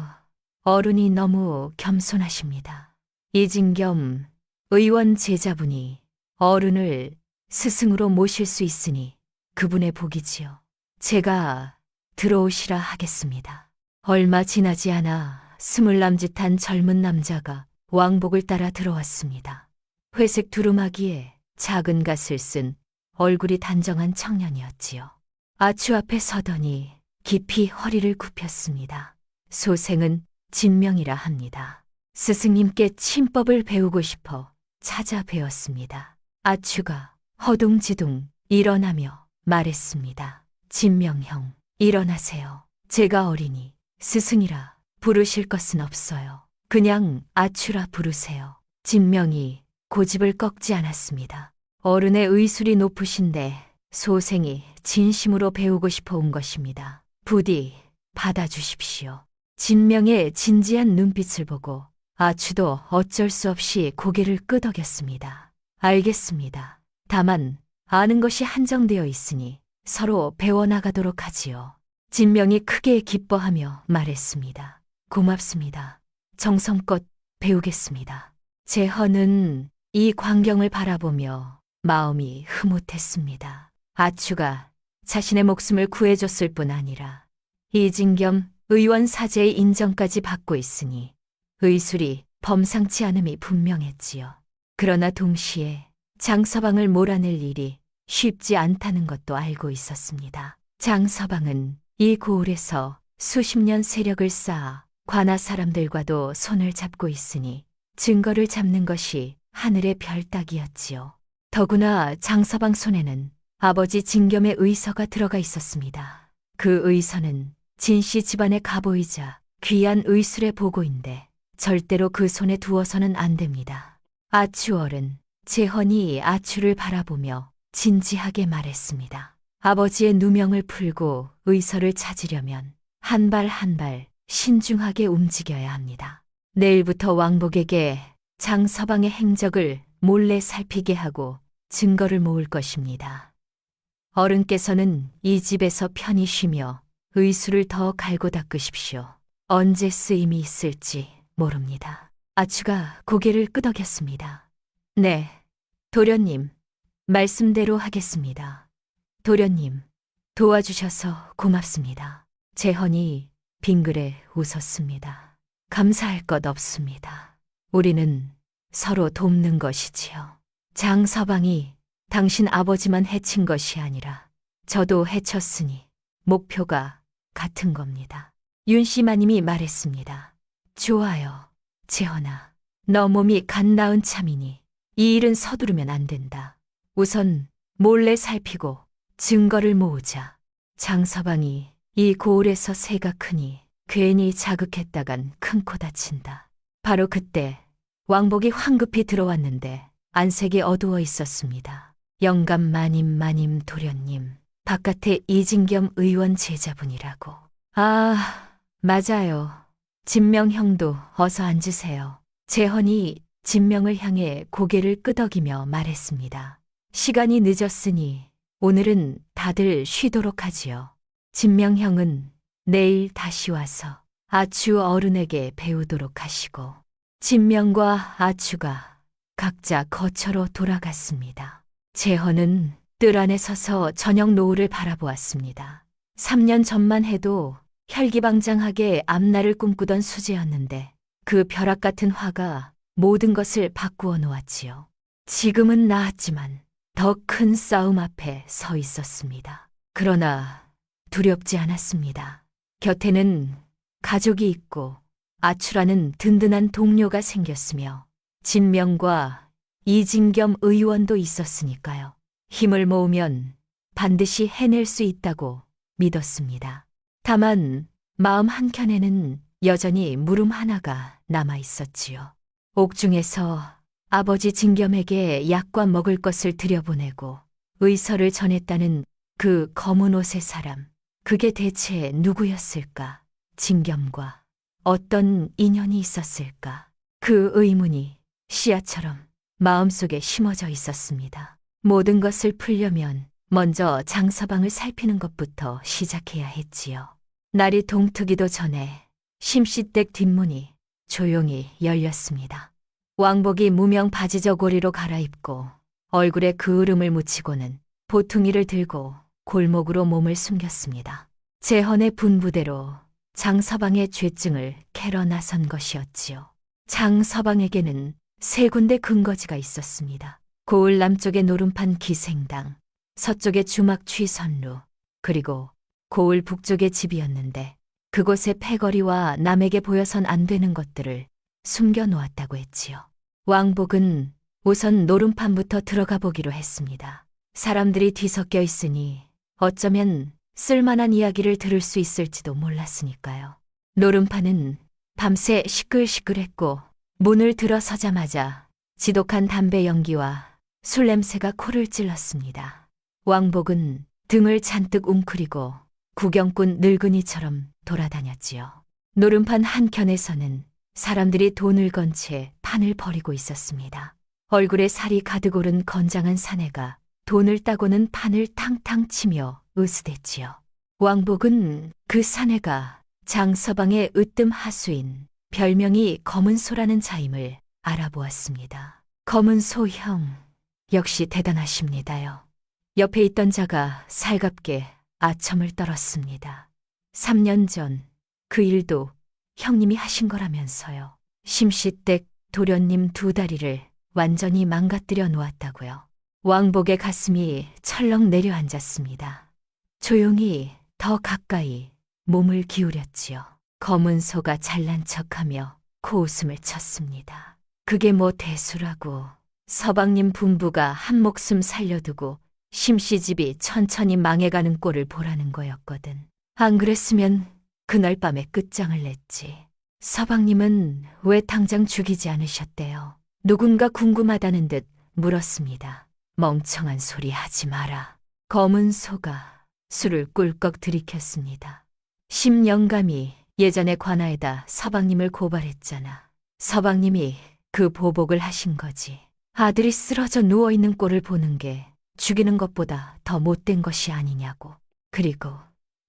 어른이 너무 겸손하십니다. 이진겸 의원 제자분이 어른을 스승으로 모실 수 있으니 그분의 복이지요. 제가 들어오시라 하겠습니다. 얼마 지나지 않아 20 남짓한 젊은 남자가 왕복을 따라 들어왔습니다. 회색 두루마기에 작은 갓을 쓴 얼굴이 단정한 청년이었지요. 아추 앞에 서더니 깊이 허리를 굽혔습니다. 소생은 진명이라 합니다. 스승님께 침법을 배우고 싶어 찾아뵈었습니다. 아추가 허둥지둥 일어나며 말했습니다. 진명형, 일어나세요. 제가 어리니 스승이라 부르실 것은 없어요. 그냥 아추라 부르세요. 진명이 고집을 꺾지 않았습니다. 어른의 의술이 높으신데 소생이 진심으로 배우고 싶어 온 것입니다. 부디 받아주십시오. 진명의 진지한 눈빛을 보고 아추도 어쩔 수 없이 고개를 끄덕였습니다. 알겠습니다. 다만 아는 것이 한정되어 있으니 서로 배워나가도록 하지요. 진명이 크게 기뻐하며 말했습니다. 고맙습니다. 정성껏 배우겠습니다. 재헌은 이 광경을 바라보며 마음이 흐뭇했습니다. 아추가 자신의 목숨을 구해줬을 뿐 아니라 이진겸 의원 사제의 인정까지 받고 있으니 의술이 범상치 않음이 분명했지요. 그러나 동시에 장서방을 몰아낼 일이 쉽지 않다는 것도 알고 있었습니다. 장서방은 이 고을에서 수십 년 세력을 쌓아 관아 사람들과도 손을 잡고 있으니 증거를 잡는 것이 하늘의 별 따기였지요. 더구나 장서방 손에는 아버지 진겸의 의서가 들어가 있었습니다. 그 의서는 진씨 집안의 가보이자 귀한 의술의 보고인데 절대로 그 손에 두어서는 안 됩니다. 아추얼은 재헌이 아추를 바라보며 진지하게 말했습니다. 아버지의 누명을 풀고 의서를 찾으려면 한 발 한 발 신중하게 움직여야 합니다. 내일부터 왕복에게 장서방의 행적을 몰래 살피게 하고 증거를 모을 것입니다. 어른께서는 이 집에서 편히 쉬며 의술을 더 갈고 닦으십시오. 언제 쓰임이 있을지 모릅니다. 아추가 고개를 끄덕였습니다. 네, 도련님, 말씀대로 하겠습니다. 도련님, 도와주셔서 고맙습니다. 재헌이 빙그레 웃었습니다. 감사할 것 없습니다. 우리는 서로 돕는 것이지요. 장서방이 당신 아버지만 해친 것이 아니라 저도 해쳤으니 목표가 같은 겁니다. 윤씨 마님이 말했습니다. 좋아요. 재헌아, 너 몸이 갓 나은 참이니 이 일은 서두르면 안 된다. 우선 몰래 살피고 증거를 모으자. 장서방이 이 고을에서 새가 크니 괜히 자극했다간 큰 코 다친다. 바로 그때 왕복이 황급히 들어왔는데 안색이 어두워 있었습니다. 영감 마님 도련님, 바깥에 이진겸 의원 제자분이라고. 아, 맞아요. 진명 형도 어서 앉으세요. 재헌이 진명을 향해 고개를 끄덕이며 말했습니다. 시간이 늦었으니 오늘은 다들 쉬도록 하지요. 진명 형은 내일 다시 와서 아추 어른에게 배우도록 하시고 진명과 아추가 각자 거처로 돌아갔습니다. 재헌은 뜰 안에 서서 저녁 노을을 바라보았습니다. 3년 전만 해도 혈기방장하게 앞날을 꿈꾸던 수재였는데 그 벼락 같은 화가 모든 것을 바꾸어 놓았지요. 지금은 나았지만 더 큰 싸움 앞에 서 있었습니다. 그러나 두렵지 않았습니다. 곁에는 가족이 있고 아추라는 든든한 동료가 생겼으며 진명과 이진겸 의원도 있었으니까요. 힘을 모으면 반드시 해낼 수 있다고 믿었습니다. 다만 마음 한켠에는 여전히 물음 하나가 남아 있었지요. 옥중에서 아버지 진겸에게 약과 먹을 것을 들여보내고 의서를 전했다는 그 검은 옷의 사람, 그게 대체 누구였을까? 진겸과 어떤 인연이 있었을까? 그 의문이 씨앗처럼 마음속에 심어져 있었습니다. 모든 것을 풀려면 먼저 장서방을 살피는 것부터 시작해야 했지요. 날이 동트기도 전에 심씨댁 뒷문이 조용히 열렸습니다. 왕복이 무명 바지 저고리로 갈아입고 얼굴에 그을음을 묻히고는 보퉁이를 들고 골목으로 몸을 숨겼습니다. 재헌의 분부대로 장서방의 죄증을 캐러 나선 것이었지요. 장서방에게는 세 군데 근거지가 있었습니다. 고을 남쪽의 노름판 기생당, 서쪽의 주막 취선루, 그리고 고을 북쪽의 집이었는데 그곳의 패거리와 남에게 보여선 안 되는 것들을 숨겨놓았다고 했지요. 왕복은 우선 노름판부터 들어가 보기로 했습니다. 사람들이 뒤섞여 있으니 어쩌면 쓸만한 이야기를 들을 수 있을지도 몰랐으니까요. 노름판은 밤새 시끌시끌했고 문을 들어서자마자 지독한 담배 연기와 술 냄새가 코를 찔렀습니다. 왕복은 등을 잔뜩 웅크리고 구경꾼 늙은이처럼 돌아다녔지요. 노름판 한켠에서는 사람들이 돈을 건 채 판을 벌이고 있었습니다. 얼굴에 살이 가득 오른 건장한 사내가 돈을 따고는 판을 탕탕 치며 으스댔지요. 왕복은 그 사내가 장서방의 으뜸 하수인 별명이 검은소라는 자임을 알아보았습니다. 검은소 형, 역시 대단하십니다요. 옆에 있던 자가 살갑게 아첨을 떨었습니다. 3년 전 그 일도 형님이 하신 거라면서요. 심씨댁 도련님 두 다리를 완전히 망가뜨려 놓았다고요. 왕복의 가슴이 철렁 내려앉았습니다. 조용히 더 가까이 몸을 기울였지요. 검은 소가 잘난 척하며 코웃음을 쳤습니다. 그게 뭐 대수라고. 서방님 분부가 한 목숨 살려두고 심씨 집이 천천히 망해가는 꼴을 보라는 거였거든. 안 그랬으면 그날 밤에 끝장을 냈지. 서방님은 왜 당장 죽이지 않으셨대요? 누군가 궁금하다는 듯 물었습니다. 멍청한 소리 하지 마라. 검은 소가 술을 꿀꺽 들이켰습니다. 심영감이 예전에 관아에다 서방님을 고발했잖아. 서방님이 그 보복을 하신 거지. 아들이 쓰러져 누워있는 꼴을 보는 게 죽이는 것보다 더 못된 것이 아니냐고. 그리고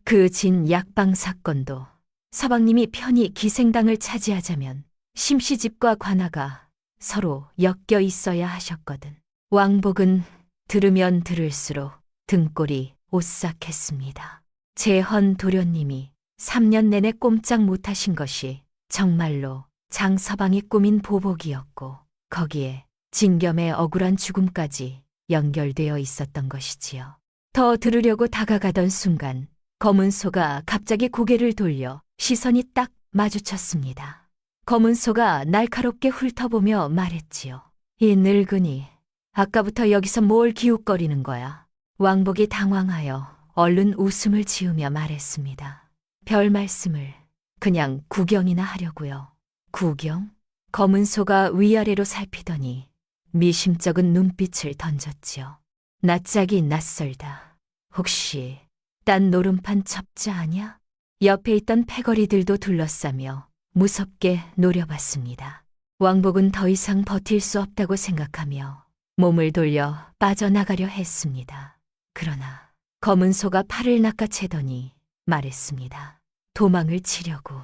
그 진 약방 사건도 서방님이 편히 기생당을 차지하자면 심씨집과 관아가 서로 엮여 있어야 하셨거든. 왕복은 들으면 들을수록 등골이 오싹했습니다. 재헌 도련님이 3년 내내 꼼짝 못하신 것이 정말로 장서방이 꾸민 보복이었고 거기에 진겸의 억울한 죽음까지 연결되어 있었던 것이지요. 더 들으려고 다가가던 순간 검은 소가 갑자기 고개를 돌려 시선이 딱 마주쳤습니다. 검은 소가 날카롭게 훑어보며 말했지요. 이 늙은이, 아까부터 여기서 뭘 기웃거리는 거야? 왕복이 당황하여 얼른 웃음을 지으며 말했습니다. 별 말씀을, 그냥 구경이나 하려고요. 구경? 검은 소가 위아래로 살피더니 미심쩍은 눈빛을 던졌지요. 낯짝이 낯설다. 혹시 딴 노름판 첩자 아냐? 옆에 있던 패거리들도 둘러싸며 무섭게 노려봤습니다. 왕복은 더 이상 버틸 수 없다고 생각하며 몸을 돌려 빠져나가려 했습니다. 그러나 검은 소가 팔을 낚아채더니 말했습니다. 도망을 치려고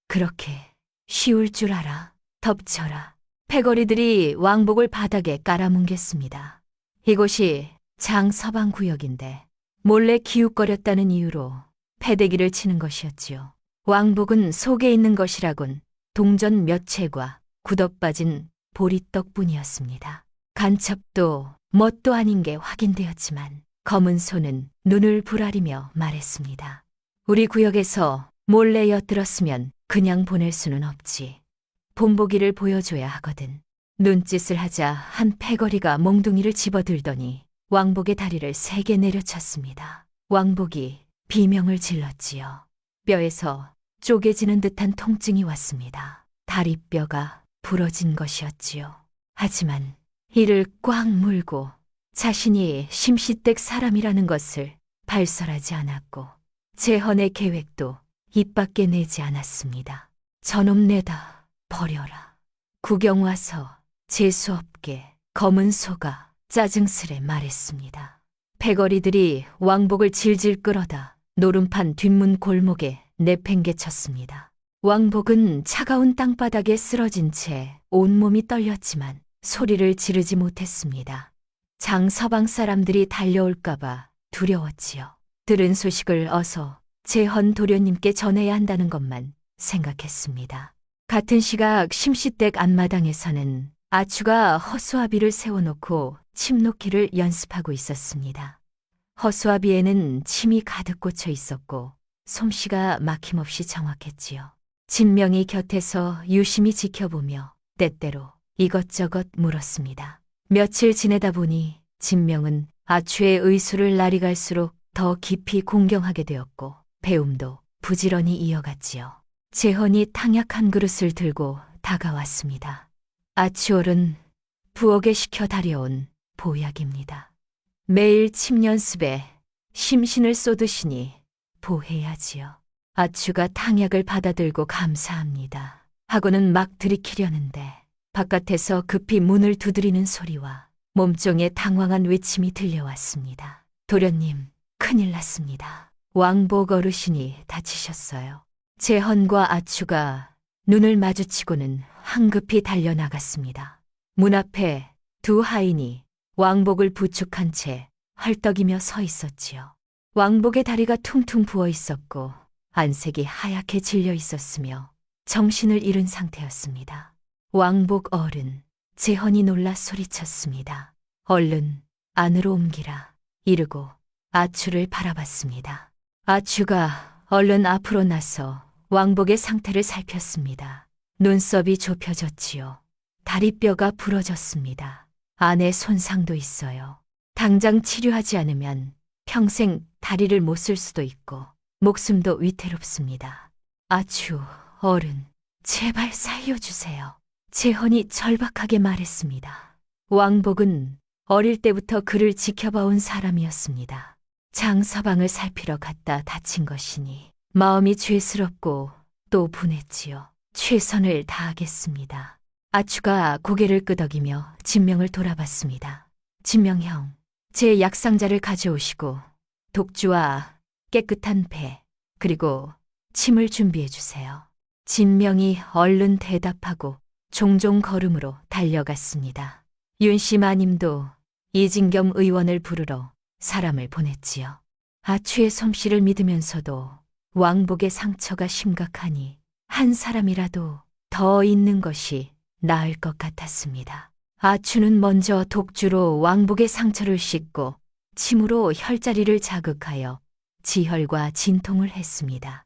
그렇게 쉬울 줄 알아? 덮쳐라. 패거리들이 왕복을 바닥에 깔아뭉갰습니다. 이곳이 장서방 구역인데 몰래 기웃거렸다는 이유로 패대기를 치는 것이었지요. 왕복은 속에 있는 것이라곤 동전 몇 채과 굳어빠진 보리떡뿐이었습니다. 간첩도 뭣도 아닌 게 확인되었지만 검은 소는 눈을 부라리며 말했습니다. 우리 구역에서 몰래 엿들었으면 그냥 보낼 수는 없지. 본보기를 보여줘야 하거든. 눈짓을 하자 한 패거리가 몽둥이를 집어들더니 왕복의 다리를 세게 내려쳤습니다. 왕복이 비명을 질렀지요. 뼈에서 쪼개지는 듯한 통증이 왔습니다. 다리뼈가 부러진 것이었지요. 하지만 이를 꽉 물고 자신이 심시댁 사람이라는 것을 발설하지 않았고 재헌의 계획도 입 밖에 내지 않았습니다. 저놈 내다 버려라. 구경 와서 재수없게 검은 소가 짜증스레 말했습니다. 패거리들이 왕복을 질질 끌어다 노름판 뒷문 골목에 내팽개쳤습니다. 왕복은 차가운 땅바닥에 쓰러진 채 온몸이 떨렸지만 소리를 지르지 못했습니다. 장서방 사람들이 달려올까봐 두려웠지요. 들은 소식을 어서 재헌 도련님께 전해야 한다는 것만 생각했습니다. 같은 시각 심시댁 앞마당에서는 아추가 허수아비를 세워놓고 침 놓기를 연습하고 있었습니다. 허수아비에는 침이 가득 꽂혀 있었고 솜씨가 막힘없이 정확했지요. 진명이 곁에서 유심히 지켜보며 때때로 이것저것 물었습니다. 며칠 지내다 보니 진명은 아추의 의술을 날이 갈수록 더 깊이 공경하게 되었고 배움도 부지런히 이어갔지요. 재헌이 탕약 한 그릇을 들고 다가왔습니다. 아추얼은 부엌에 시켜 달여온 보약입니다. 매일 침 연습에 심신을 쏟으시니 보해야지요. 아추가 탕약을 받아들고 감사합니다. 하고는 막 들이키려는데 바깥에서 급히 문을 두드리는 소리와 몸종의 당황한 외침이 들려왔습니다. 도련님, 큰일 났습니다. 왕복 어르신이 다치셨어요. 재헌과 아추가 눈을 마주치고는 황급히 달려나갔습니다. 문 앞에 두 하인이 왕복을 부축한 채 헐떡이며 서 있었지요. 왕복의 다리가 퉁퉁 부어 있었고 안색이 하얗게 질려 있었으며 정신을 잃은 상태였습니다. 왕복 어른, 재헌이 놀라 소리쳤습니다. 얼른 안으로 옮기라. 이르고 아추를 바라봤습니다. 아추가 얼른 앞으로 나서 왕복의 상태를 살폈습니다. 눈썹이 좁혀졌지요. 다리뼈가 부러졌습니다. 안에 손상도 있어요. 당장 치료하지 않으면 평생 다리를 못 쓸 수도 있고 목숨도 위태롭습니다. 아추, 어른, 제발 살려주세요. 재헌이 절박하게 말했습니다. 왕복은 어릴 때부터 그를 지켜봐온 사람이었습니다. 장서방을 살피러 갔다 다친 것이니 마음이 죄스럽고 또 분했지요. 최선을 다하겠습니다. 아추가 고개를 끄덕이며 진명을 돌아봤습니다. 진명형, 제 약상자를 가져오시고 독주와 깨끗한 배, 그리고 침을 준비해 주세요. 진명이 얼른 대답하고 종종 걸음으로 달려갔습니다. 윤씨 마님도 이진겸 의원을 부르러 사람을 보냈지요. 아추의 솜씨를 믿으면서도 왕복의 상처가 심각하니 한 사람이라도 더 있는 것이 나을 것 같았습니다. 아추는 먼저 독주로 왕복의 상처를 씻고 침으로 혈자리를 자극하여 지혈과 진통을 했습니다.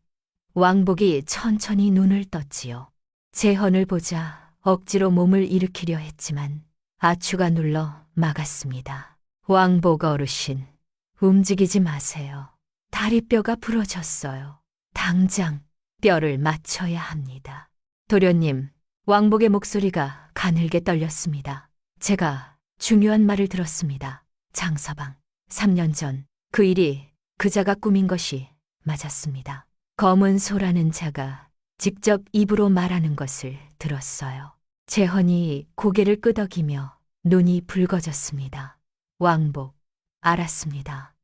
왕복이 천천히 눈을 떴지요. 재헌을 보자 억지로 몸을 일으키려 했지만 아추가 눌러 막았습니다. 왕복 어르신, 움직이지 마세요. 다리뼈가 부러졌어요. 당장 뼈를 맞춰야 합니다. 도련님, 왕복의 목소리가 가늘게 떨렸습니다. 제가 중요한 말을 들었습니다. 장서방, 3년 전 그 일이 그자가 꾸민 것이 맞았습니다. 검은 소라는 자가 직접 입으로 말하는 것을 들었어요. 재헌이 고개를 끄덕이며 눈이 붉어졌습니다. 왕복, 알았습니다.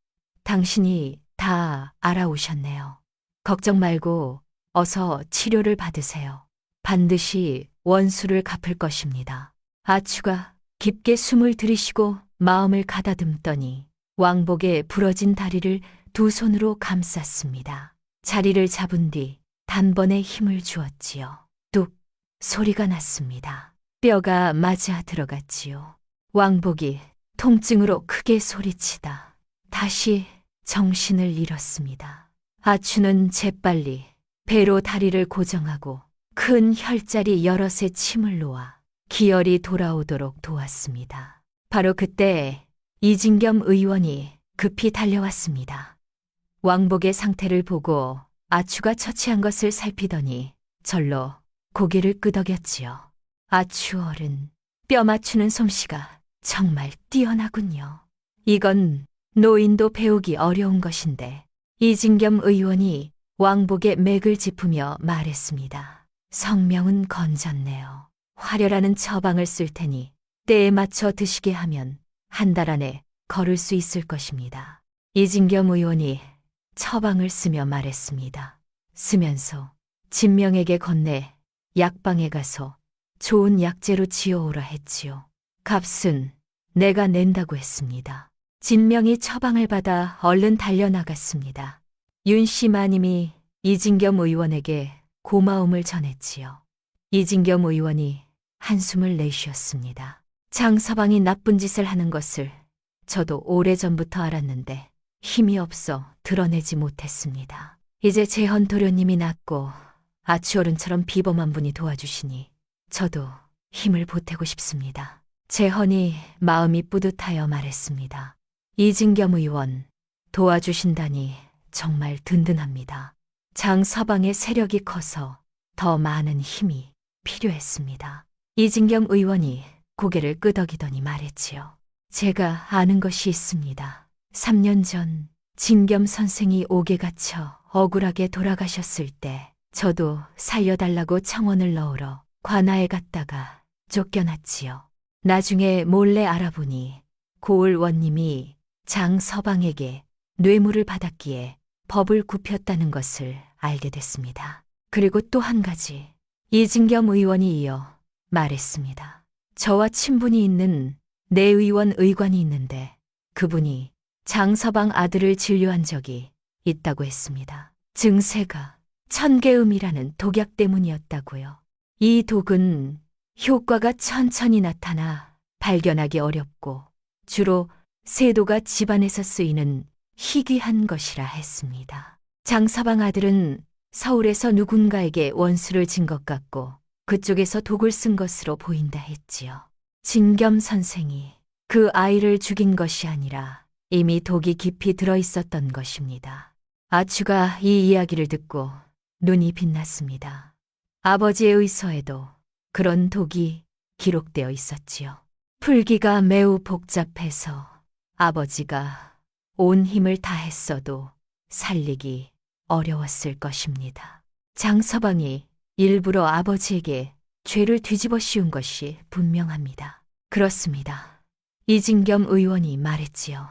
당신이 다 알아오셨네요. 걱정 말고 어서 치료를 받으세요. 반드시 원수를 갚을 것입니다. 아추가 깊게 숨을 들이쉬고 마음을 가다듬더니 왕복의 부러진 다리를 두 손으로 감쌌습니다. 자리를 잡은 뒤 단번에 힘을 주었지요. 뚝 소리가 났습니다. 뼈가 맞아 들어갔지요. 왕복이 통증으로 크게 소리치다 다시 정신을 잃었습니다. 아추는 재빨리 배로 다리를 고정하고 큰 혈자리 여럿의 침을 놓아 기혈이 돌아오도록 도왔습니다. 바로 그때 이진겸 의원이 급히 달려왔습니다. 왕복의 상태를 보고 아추가 처치한 것을 살피더니 절로 고개를 끄덕였지요. 아추어른, 뼈 맞추는 솜씨가 정말 뛰어나군요. 이건 노인도 배우기 어려운 것인데 이진겸 의원이 왕복에 맥을 짚으며 말했습니다. 성명은 건졌네요. 화려라는 처방을 쓸 테니 때에 맞춰 드시게 하면 한 달 안에 걸을 수 있을 것입니다. 이진겸 의원이 처방을 쓰며 말했습니다. 쓰면서 진명에게 건네 약방에 가서 좋은 약재로 지어오라 했지요. 값은 내가 낸다고 했습니다. 진명이 처방을 받아 얼른 달려나갔습니다. 윤씨 마님이 이진겸 의원에게 고마움을 전했지요. 이진겸 의원이 한숨을 내쉬었습니다. 장서방이 나쁜 짓을 하는 것을 저도 오래전부터 알았는데 힘이 없어 드러내지 못했습니다. 이제 재헌 도련님이 낫고 아추어른처럼 비범한 분이 도와주시니 저도 힘을 보태고 싶습니다. 재헌이 마음이 뿌듯하여 말했습니다. 이진겸 의원, 도와주신다니 정말 든든합니다. 장서방의 세력이 커서 더 많은 힘이 필요했습니다. 이진겸 의원이 고개를 끄덕이더니 말했지요. 제가 아는 것이 있습니다. 3년 전 진겸 선생이 옥에 갇혀 억울하게 돌아가셨을 때 저도 살려달라고 청원을 넣으러 관아에 갔다가 쫓겨났지요. 나중에 몰래 알아보니 고을 원님이 장서방에게 뇌물을 받았기에 법을 굽혔다는 것을 알게 됐습니다. 그리고 또 한 가지, 이진겸 의원이 이어 말했습니다. 저와 친분이 있는 내의원 의관이 있는데 그분이 장서방 아들을 진료한 적이 있다고 했습니다. 증세가 천계음이라는 독약 때문이었다고요. 이 독은 효과가 천천히 나타나 발견하기 어렵고 주로 세도가 집안에서 쓰이는 희귀한 것이라 했습니다. 장서방 아들은 서울에서 누군가에게 원수를 진 것 같고 그쪽에서 독을 쓴 것으로 보인다 했지요. 진겸 선생이 그 아이를 죽인 것이 아니라 이미 독이 깊이 들어있었던 것입니다. 아추가 이 이야기를 듣고 눈이 빛났습니다. 아버지의 의서에도 그런 독이 기록되어 있었지요. 풀기가 매우 복잡해서 아버지가 온 힘을 다했어도 살리기 어려웠을 것입니다. 장서방이 일부러 아버지에게 죄를 뒤집어 씌운 것이 분명합니다. 그렇습니다. 이진겸 의원이 말했지요.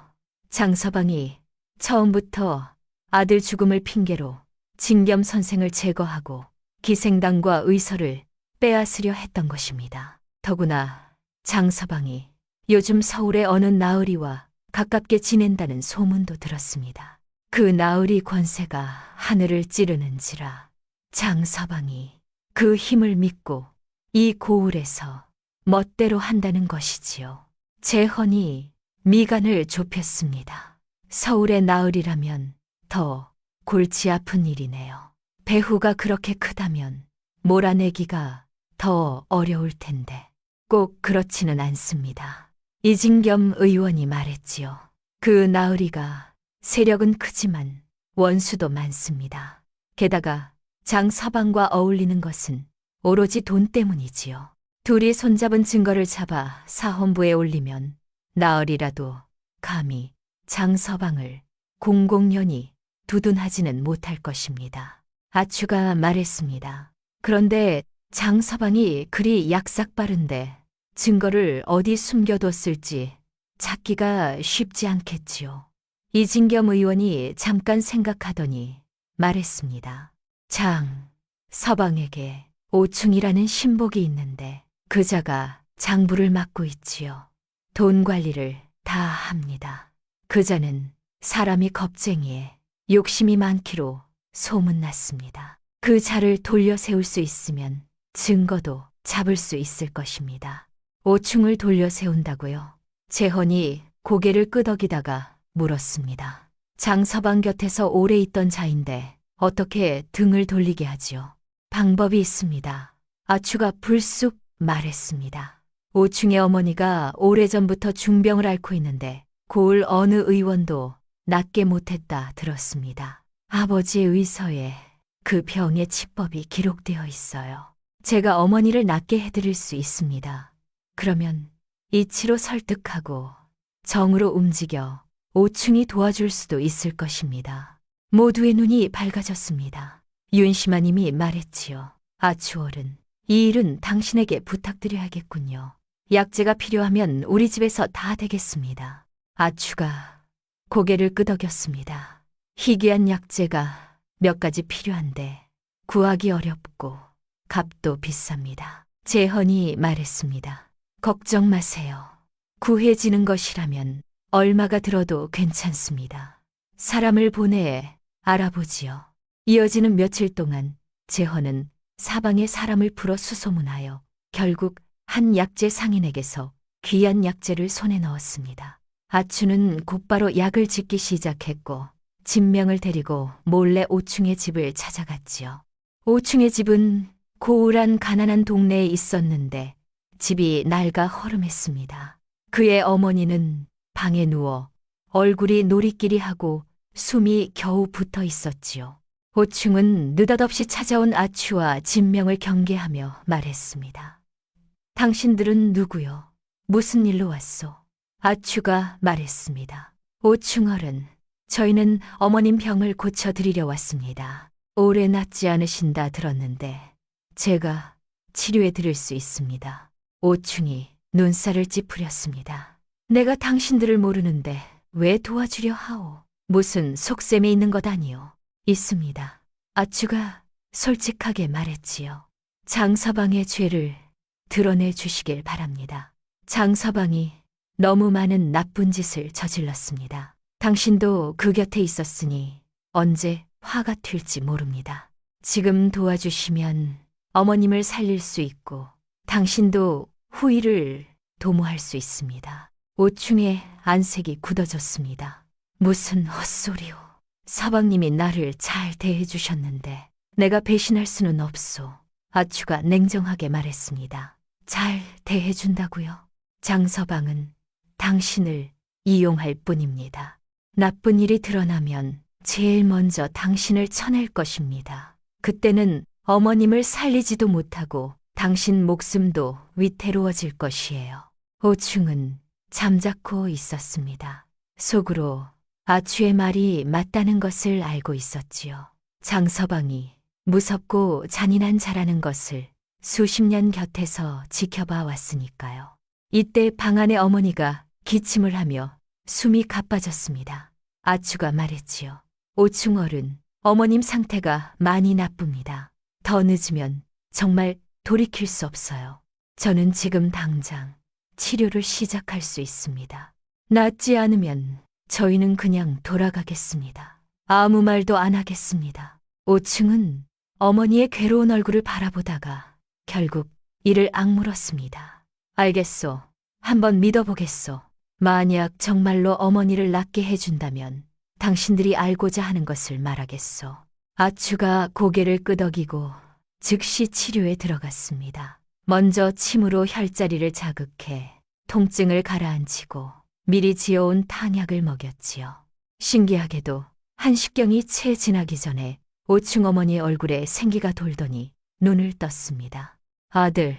장서방이 처음부터 아들 죽음을 핑계로 진겸 선생을 제거하고 기생당과 의서를 빼앗으려 했던 것입니다. 더구나 장서방이 요즘 서울의 어느 나으리와 가깝게 지낸다는 소문도 들었습니다. 그 나으리 권세가 하늘을 찌르는지라 장서방이 그 힘을 믿고 이 고을에서 멋대로 한다는 것이지요. 재헌이 미간을 좁혔습니다. 서울의 나으리라면 더 골치 아픈 일이네요. 배후가 그렇게 크다면 몰아내기가 더 어려울 텐데 꼭 그렇지는 않습니다. 이진겸 의원이 말했지요. 그 나으리가 세력은 크지만 원수도 많습니다. 게다가 장서방과 어울리는 것은 오로지 돈 때문이지요. 둘이 손잡은 증거를 잡아 사헌부에 올리면 나으리라도 감히 장서방을 공공연히 두둔하지는 못할 것입니다. 아추가 말했습니다. 그런데 장서방이 그리 약삭빠른데 증거를 어디 숨겨뒀을지 찾기가 쉽지 않겠지요. 이진겸 의원이 잠깐 생각하더니 말했습니다. 장서방에게 오충이라는 신복이 있는데 그자가 장부를 맡고 있지요. 돈 관리를 다 합니다. 그자는 사람이 겁쟁이에 욕심이 많기로 소문났습니다. 그 자를 돌려 세울 수 있으면 증거도 잡을 수 있을 것입니다. 오충을 돌려 세운다고요? 재헌이 고개를 끄덕이다가 물었습니다. 장서방 곁에서 오래 있던 자인데 어떻게 등을 돌리게 하지요? 방법이 있습니다. 아추가 불쑥 말했습니다. 오충의 어머니가 오래전부터 중병을 앓고 있는데 고을 어느 의원도 낫게 못했다 들었습니다. 아버지의 의서에 그 병의 치법이 기록되어 있어요. 제가 어머니를 낫게 해드릴 수 있습니다. 그러면 이치로 설득하고 정으로 움직여 오충이 도와줄 수도 있을 것입니다. 모두의 눈이 밝아졌습니다. 윤시마님이 말했지요. 아추월은 이 일은 당신에게 부탁드려야겠군요. 약재가 필요하면 우리 집에서 다 되겠습니다. 아추가 고개를 끄덕였습니다. 희귀한 약재가 몇 가지 필요한데 구하기 어렵고 값도 비쌉니다. 재헌이 말했습니다. 걱정 마세요. 구해지는 것이라면 얼마가 들어도 괜찮습니다. 사람을 보내 알아보지요. 이어지는 며칠 동안 재헌은 사방에 사람을 풀어 수소문하여 결국 한 약재 상인에게서 귀한 약재를 손에 넣었습니다. 아추는 곧바로 약을 짓기 시작했고 진명을 데리고 몰래 오충의 집을 찾아갔지요. 오충의 집은 고울한 가난한 동네에 있었는데 집이 낡아 허름했습니다. 그의 어머니는 방에 누워 얼굴이 노리끼리하고 숨이 겨우 붙어 있었지요. 오충은 느닷없이 찾아온 아추와 진명을 경계하며 말했습니다. 당신들은 누구요? 무슨 일로 왔소? 아추가 말했습니다. 오충어른, 저희는 어머님 병을 고쳐드리려 왔습니다. 오래 낫지 않으신다 들었는데 제가 치료해 드릴 수 있습니다. 오충이 눈살을 찌푸렸습니다. 내가 당신들을 모르는데 왜 도와주려 하오? 무슨 속셈이 있는 것 아니오? 있습니다. 아추가 솔직하게 말했지요. 장서방의 죄를 드러내 주시길 바랍니다. 장서방이 너무 많은 나쁜 짓을 저질렀습니다. 당신도 그 곁에 있었으니 언제 화가 튈지 모릅니다. 지금 도와주시면 어머님을 살릴 수 있고 당신도 후일을 도모할 수 있습니다. 오충의 안색이 굳어졌습니다. 무슨 헛소리오. 서방님이 나를 잘 대해주셨는데 내가 배신할 수는 없소. 아추가 냉정하게 말했습니다. 잘 대해준다고요? 장서방은 당신을 이용할 뿐입니다. 나쁜 일이 드러나면 제일 먼저 당신을 쳐낼 것입니다. 그때는 어머님을 살리지도 못하고 당신 목숨도 위태로워질 것이에요. 오충은 잠자코 있었습니다. 속으로 아추의 말이 맞다는 것을 알고 있었지요. 장서방이 무섭고 잔인한 자라는 것을 수십 년 곁에서 지켜봐 왔으니까요. 이때 방 안의 어머니가 기침을 하며 숨이 가빠졌습니다. 아추가 말했지요. 오충어른, 어머님 상태가 많이 나쁩니다. 더 늦으면 정말 돌이킬 수 없어요. 저는 지금 당장 치료를 시작할 수 있습니다. 낫지 않으면 저희는 그냥 돌아가겠습니다. 아무 말도 안 하겠습니다. 오충은 어머니의 괴로운 얼굴을 바라보다가 결국 이를 악물었습니다. 알겠소. 한번 믿어보겠소. 만약 정말로 어머니를 낫게 해준다면 당신들이 알고자 하는 것을 말하겠소. 아추가 고개를 끄덕이고 즉시 치료에 들어갔습니다. 먼저 침으로 혈자리를 자극해 통증을 가라앉히고 미리 지어온 탕약을 먹였지요. 신기하게도 한식경이 채 지나기 전에 오충 어머니의 얼굴에 생기가 돌더니 눈을 떴습니다. 아들,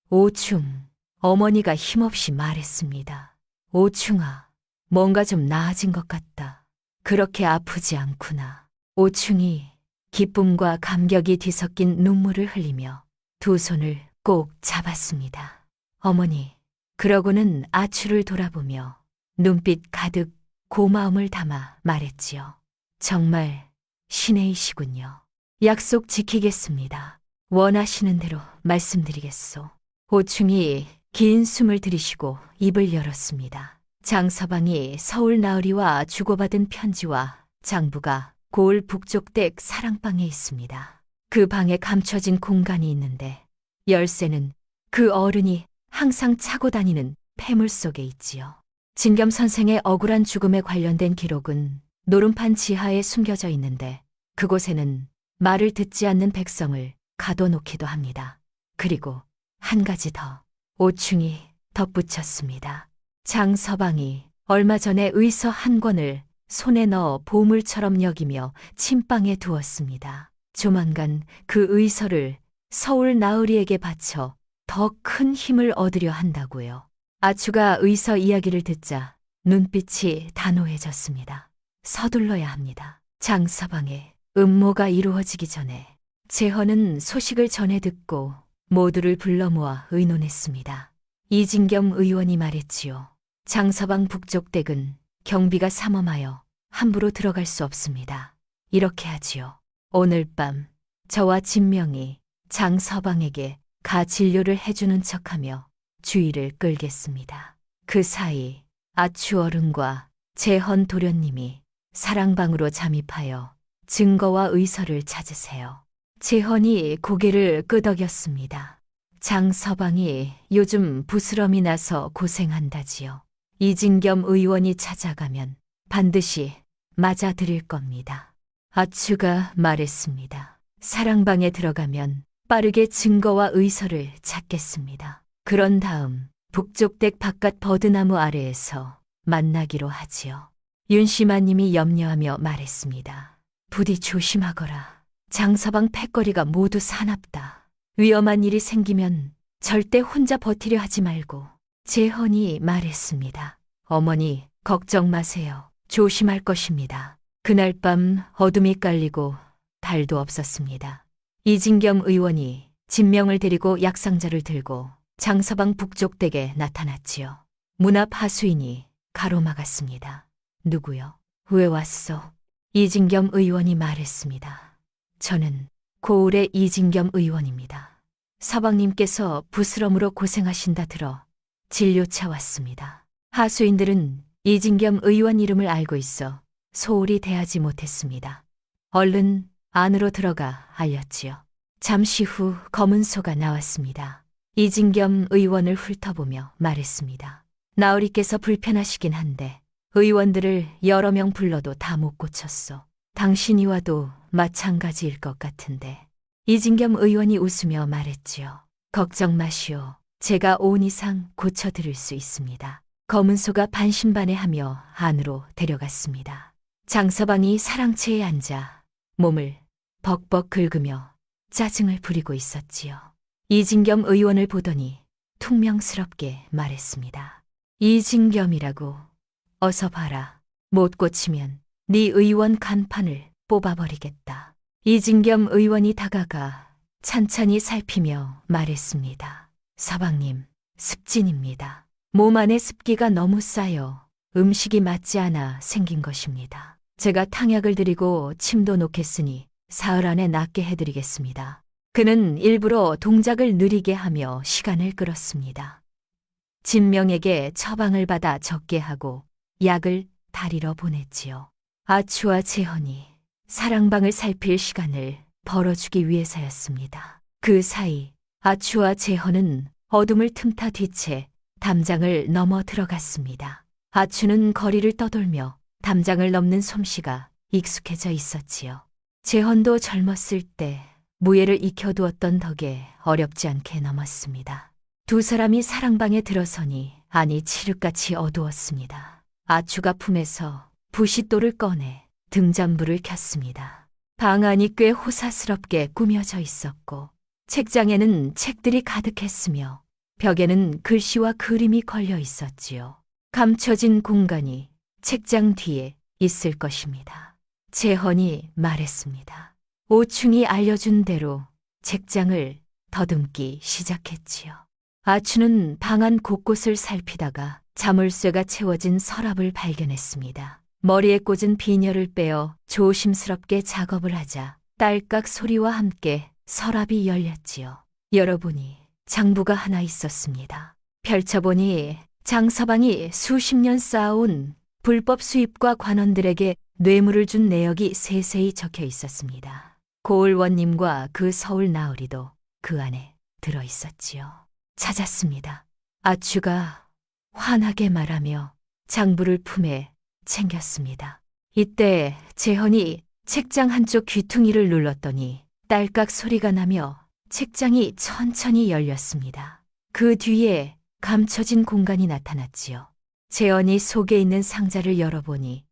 오충. 어머니가 힘없이 말했습니다. 오충아, 뭔가 좀 나아진 것 같다. 그렇게 아프지 않구나. 오충이 기쁨과 감격이 뒤섞인 눈물을 흘리며 두 손을 꼭 잡았습니다. 어머니, 그러고는 아추를 돌아보며 눈빛 가득 고마움을 담아 말했지요. 정말 신혜이시군요. 약속 지키겠습니다. 원하시는 대로 말씀드리겠소. 오충이 긴 숨을 들이쉬고 입을 열었습니다. 장서방이 서울 나으리와 주고받은 편지와 장부가 고을 북쪽댁 사랑방에 있습니다. 그 방에 감춰진 공간이 있는데 열쇠는 그 어른이 항상 차고 다니는 폐물 속에 있지요. 진겸 선생의 억울한 죽음에 관련된 기록은 노름판 지하에 숨겨져 있는데 그곳에는 말을 듣지 않는 백성을 가둬놓기도 합니다. 그리고 한 가지 더, 오충이 덧붙였습니다. 장서방이 얼마 전에 의서 한 권을 손에 넣어 보물처럼 여기며 침방에 두었습니다. 조만간 그 의서를 서울 나으리에게 바쳐 더 큰 힘을 얻으려 한다고요. 아추가 의서 이야기를 듣자 눈빛이 단호해졌습니다. 서둘러야 합니다. 장서방의 음모가 이루어지기 전에 재헌은 소식을 전해 듣고 모두를 불러 모아 의논했습니다. 이진겸 의원이 말했지요. 장서방 북쪽 댁은 경비가 삼엄하여 함부로 들어갈 수 없습니다. 이렇게 하지요. 오늘 밤 저와 진명이 장서방에게 가 진료를 해주는 척하며 주의를 끌겠습니다. 그 사이 아추 어른과 재헌 도련님이 사랑방으로 잠입하여 증거와 의서를 찾으세요. 재헌이 고개를 끄덕였습니다. 장서방이 요즘 부스럼이 나서 고생한다지요. 이진겸 의원이 찾아가면 반드시 맞아드릴 겁니다. 아추가 말했습니다. 사랑방에 들어가면 빠르게 증거와 의서를 찾겠습니다. 그런 다음 북쪽 댁 바깥 버드나무 아래에서 만나기로 하지요. 윤씨마님이 염려하며 말했습니다. 부디 조심하거라. 장서방 패거리가 모두 사납다. 위험한 일이 생기면 절대 혼자 버티려 하지 말고. 재헌이 말했습니다. 어머니, 걱정 마세요. 조심할 것입니다. 그날 밤 어둠이 깔리고 달도 없었습니다. 이진겸 의원이 진명을 데리고 약상자를 들고 장서방 북쪽 댁에 나타났지요. 문 앞 하수인이 가로막았습니다. 누구요? 왜 왔소? 이진겸 의원이 말했습니다. 저는 고을의 이진겸 의원입니다. 서방님께서 부스럼으로 고생하신다 들어 진료차 왔습니다. 하수인들은 이진겸 의원 이름을 알고 있어 소홀히 대하지 못했습니다. 얼른 안으로 들어가 알렸지요. 잠시 후 검은 소가 나왔습니다. 이진겸 의원을 훑어보며 말했습니다. 나으리께서 불편하시긴 한데 의원들을 여러 명 불러도 다 못 고쳤소. 당신이 와도 마찬가지일 것 같은데. 이진겸 의원이 웃으며 말했지요. 걱정 마시오. 제가 온 이상 고쳐드릴 수 있습니다. 검은 소가 반신반의하며 안으로 데려갔습니다. 장서방이 사랑채에 앉아 몸을 벅벅 긁으며 짜증을 부리고 있었지요. 이진겸 의원을 보더니 퉁명스럽게 말했습니다. 이진겸이라고. 어서 봐라. 못 고치면 네 의원 간판을 뽑아버리겠다. 이진겸 의원이 다가가 찬찬히 살피며 말했습니다. 서방님, 습진입니다. 몸 안에 습기가 너무 쌓여 음식이 맞지 않아 생긴 것입니다. 제가 탕약을 드리고 침도 놓겠으니 사흘 안에 낫게 해드리겠습니다. 그는 일부러 동작을 느리게 하며 시간을 끌었습니다. 진명에게 처방을 받아 적게 하고 약을 다리러 보냈지요. 아추와 재헌이 사랑방을 살필 시간을 벌어주기 위해서였습니다. 그 사이 아추와 재헌은 어둠을 틈타 뒤채 담장을 넘어 들어갔습니다. 아추는 거리를 떠돌며 담장을 넘는 솜씨가 익숙해져 있었지요. 재헌도 젊었을 때 무예를 익혀두었던 덕에 어렵지 않게 넘었습니다. 두 사람이 사랑방에 들어서니 안이 칠흑같이 어두웠습니다. 아추가 품에서 부싯돌을 꺼내 등잔불을 켰습니다. 방 안이 꽤 호사스럽게 꾸며져 있었고 책장에는 책들이 가득했으며 벽에는 글씨와 그림이 걸려 있었지요. 감춰진 공간이 책장 뒤에 있을 것입니다. 재헌이 말했습니다. 오충이 알려준 대로 책장을 더듬기 시작했지요. 아추는 방 안 곳곳을 살피다가 자물쇠가 채워진 서랍을 발견했습니다. 머리에 꽂은 비녀를 빼어 조심스럽게 작업을 하자 딸깍 소리와 함께 서랍이 열렸지요. 열어보니 장부가 하나 있었습니다. 펼쳐보니 장서방이 수십 년 쌓아온 불법 수입과 관원들에게 뇌물을 준 내역이 세세히 적혀 있었습니다. 고을원님과 그 서울 나으리도 그 안에 들어 있었지요. 찾았습니다. 아추가 환하게 말하며 장부를 품에 챙겼습니다. 이때 재헌이 책장 한쪽 귀퉁이를 눌렀더니 딸깍 소리가 나며 책장이 천천히 열렸습니다. 그 뒤에 감춰진 공간이 나타났지요. 재헌이 속에 있는 상자를 열어보니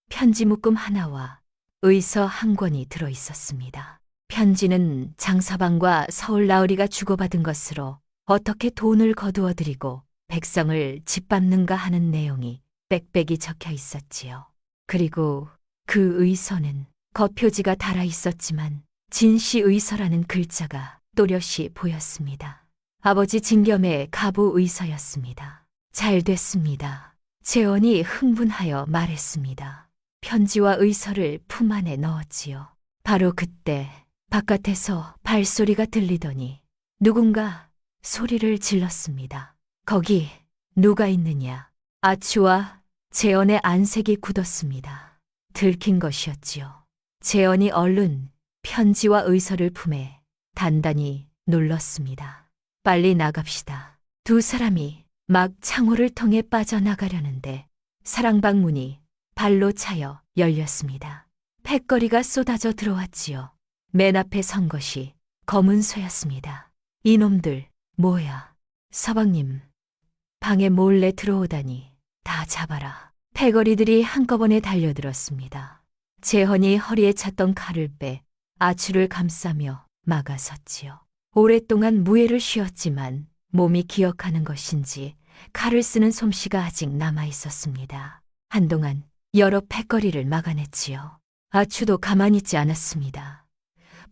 편지 묶음 하나와 의서 한 권이 들어 있었습니다. 편지는 장서방과 서울 나으리가 주고받은 것으로 어떻게 돈을 거두어 들이고 백성을 짓밟는가 하는 내용이 빽빽이 적혀 있었지요. 그리고 그 의서는 겉표지가 달아 있었지만 진시 의서라는 글자가 또렷이 보였습니다. 아버지 진겸의 가부 의서였습니다. 잘 됐습니다. 재원이 흥분하여 말했습니다. 편지와 의서를 품 안에 넣었지요. 바로 그때 바깥에서 발소리가 들리더니 누군가 소리를 질렀습니다. 거기 누가 있느냐? 아추와 재원의 안색이 굳었습니다. 들킨 것이었지요. 재원이 얼른 편지와 의서를 품에 단단히 눌렀습니다. 빨리 나갑시다. 두 사람이 막 창호를 통해 빠져나가려는데 사랑방 문이 발로 차여 열렸습니다. 팩거리가 쏟아져 들어왔지요. 맨 앞에 선 것이 검은 소였습니다. 이놈들 뭐야? 서방님, 방에 몰래 들어오다니 다 잡아라. 패거리들이 한꺼번에 달려들었습니다. 재헌이 허리에 찼던 칼을 빼 아추를 감싸며 막아섰지요. 오랫동안 무예를 쉬었지만 몸이 기억하는 것인지 칼을 쓰는 솜씨가 아직 남아있었습니다. 한동안 여러 패거리를 막아냈지요. 아추도 가만히 있지 않았습니다.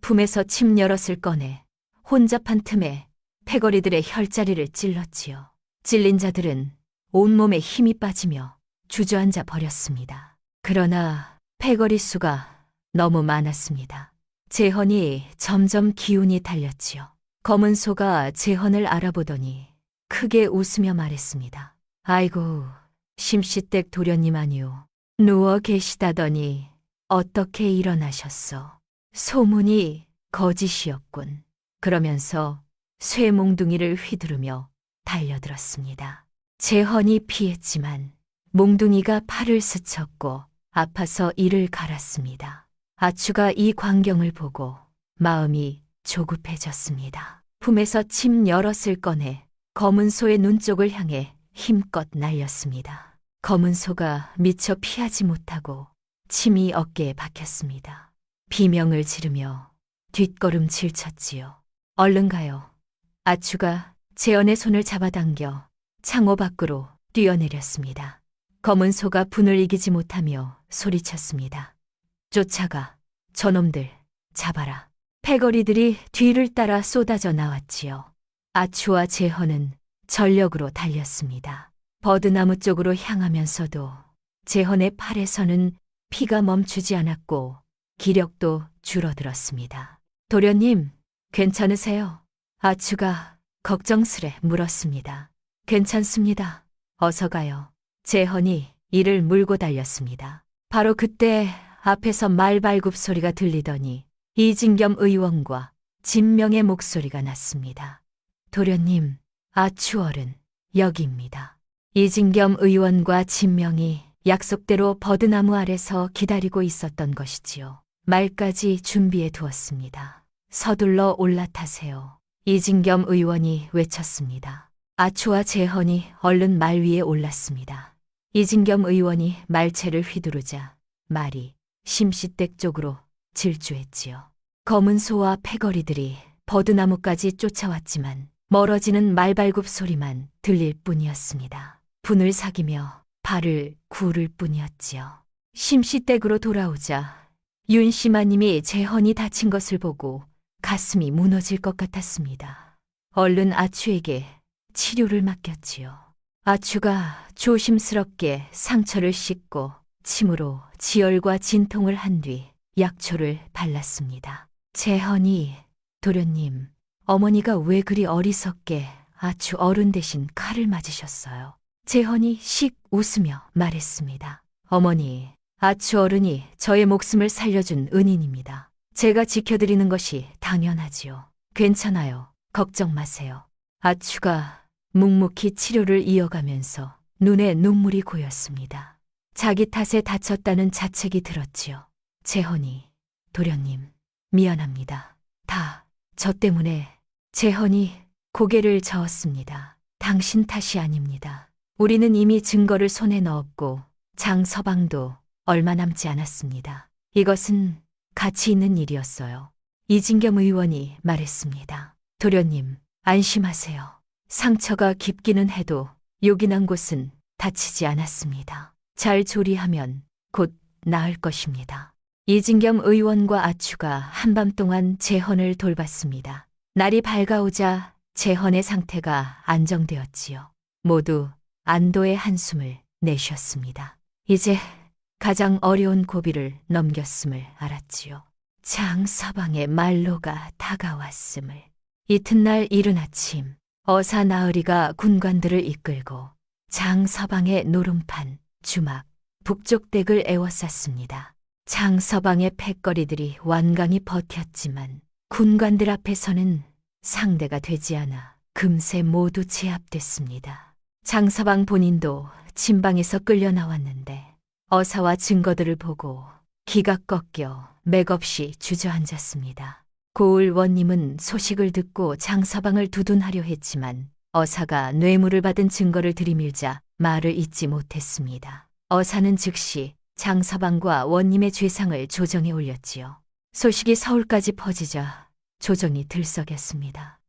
품에서 침 여럿을 꺼내 혼잡한 틈에 패거리들의 혈자리를 찔렀지요. 찔린 자들은 온몸에 힘이 빠지며 주저앉아 버렸습니다. 그러나 패거리 수가 너무 많았습니다. 재헌이 점점 기운이 달렸지요. 검은 소가 재헌을 알아보더니 크게 웃으며 말했습니다. 아이고, 심씨댁 도련님 아니오. 누워 계시다더니 어떻게 일어나셨어? 소문이 거짓이었군. 그러면서 쇠몽둥이를 휘두르며 달려들었습니다. 재헌이 피했지만 몽둥이가 팔을 스쳤고 아파서 이를 갈았습니다. 아추가 이 광경을 보고 마음이 조급해졌습니다. 품에서 침 여럿을 꺼내 검은 소의 눈 쪽을 향해 힘껏 날렸습니다. 검은 소가 미처 피하지 못하고 침이 어깨에 박혔습니다. 비명을 지르며 뒷걸음질 쳤지요. 얼른 가요. 아추가 재헌의 손을 잡아당겨 창호 밖으로 뛰어내렸습니다. 검은 소가 분을 이기지 못하며 소리쳤습니다. 쫓아가, 저놈들 잡아라. 패거리들이 뒤를 따라 쏟아져 나왔지요. 아추와 재헌은 전력으로 달렸습니다. 버드나무 쪽으로 향하면서도 재헌의 팔에서는 피가 멈추지 않았고 기력도 줄어들었습니다. 도련님, 괜찮으세요? 아추가 걱정스레 물었습니다. 괜찮습니다. 어서 가요. 재헌이 이를 물고 달렸습니다. 바로 그때 앞에서 말발굽 소리가 들리더니 이진겸 의원과 진명의 목소리가 났습니다. 도련님, 아추어른 여기입니다. 이진겸 의원과 진명이 약속대로 버드나무 아래서 기다리고 있었던 것이지요. 말까지 준비해 두었습니다. 서둘러 올라타세요. 이진겸 의원이 외쳤습니다. 아추와 재헌이 얼른 말 위에 올랐습니다. 이진겸 의원이 말체를 휘두르자 말이 심씨댁 쪽으로 질주했지요. 검은 소와 패거리들이 버드나무까지 쫓아왔지만 멀어지는 말발굽 소리만 들릴 뿐이었습니다. 분을 사기며 발을 구를 뿐이었지요. 심씨댁으로 돌아오자 윤씨마님이 재헌이 다친 것을 보고 가슴이 무너질 것 같았습니다. 얼른 아추에게 치료를 맡겼지요. 아추가 조심스럽게 상처를 씻고 침으로 지혈과 진통을 한 뒤 약초를 발랐습니다. 재헌이, 도련님, 어머니가 왜 그리 어리석게 아추 어른 대신 칼을 맞으셨어요? 재헌이 씩 웃으며 말했습니다. 어머니, 아추 어른이 저의 목숨을 살려준 은인입니다. 제가 지켜드리는 것이 당연하지요. 괜찮아요. 걱정 마세요. 아추가 묵묵히 치료를 이어가면서 눈에 눈물이 고였습니다. 자기 탓에 다쳤다는 자책이 들었지요. 재헌이, 도련님, 미안합니다. 다 저 때문에. 재헌이 고개를 저었습니다. 당신 탓이 아닙니다. 우리는 이미 증거를 손에 넣었고 장서방도 얼마 남지 않았습니다. 이것은 가치 있는 일이었어요. 이진겸 의원이 말했습니다. 도련님, 안심하세요. 상처가 깊기는 해도 요긴한 곳은 다치지 않았습니다. 잘 조리하면 곧 나을 것입니다. 이진겸 의원과 아추가 한밤 동안 재헌을 돌봤습니다. 날이 밝아오자 재헌의 상태가 안정되었지요. 모두 안도의 한숨을 내쉬었습니다. 이제 가장 어려운 고비를 넘겼음을 알았지요. 장서방의 말로가 다가왔음을. 이튿날 이른 아침, 어사 나으리가 군관들을 이끌고 장서방의 노름판, 주막, 북쪽댁을 에워쌌습니다. 장서방의 패거리들이 완강히 버텼지만 군관들 앞에서는 상대가 되지 않아 금세 모두 제압됐습니다. 장서방 본인도 침방에서 끌려 나왔는데 어사와 증거들을 보고 기가 꺾여 맥없이 주저앉았습니다. 고을 원님은 소식을 듣고 장서방을 두둔하려 했지만 어사가 뇌물을 받은 증거를 들이밀자 말을 잇지 못했습니다. 어사는 즉시 장서방과 원님의 죄상을 조정에 올렸지요. 소식이 서울까지 퍼지자 조정이 들썩였습니다.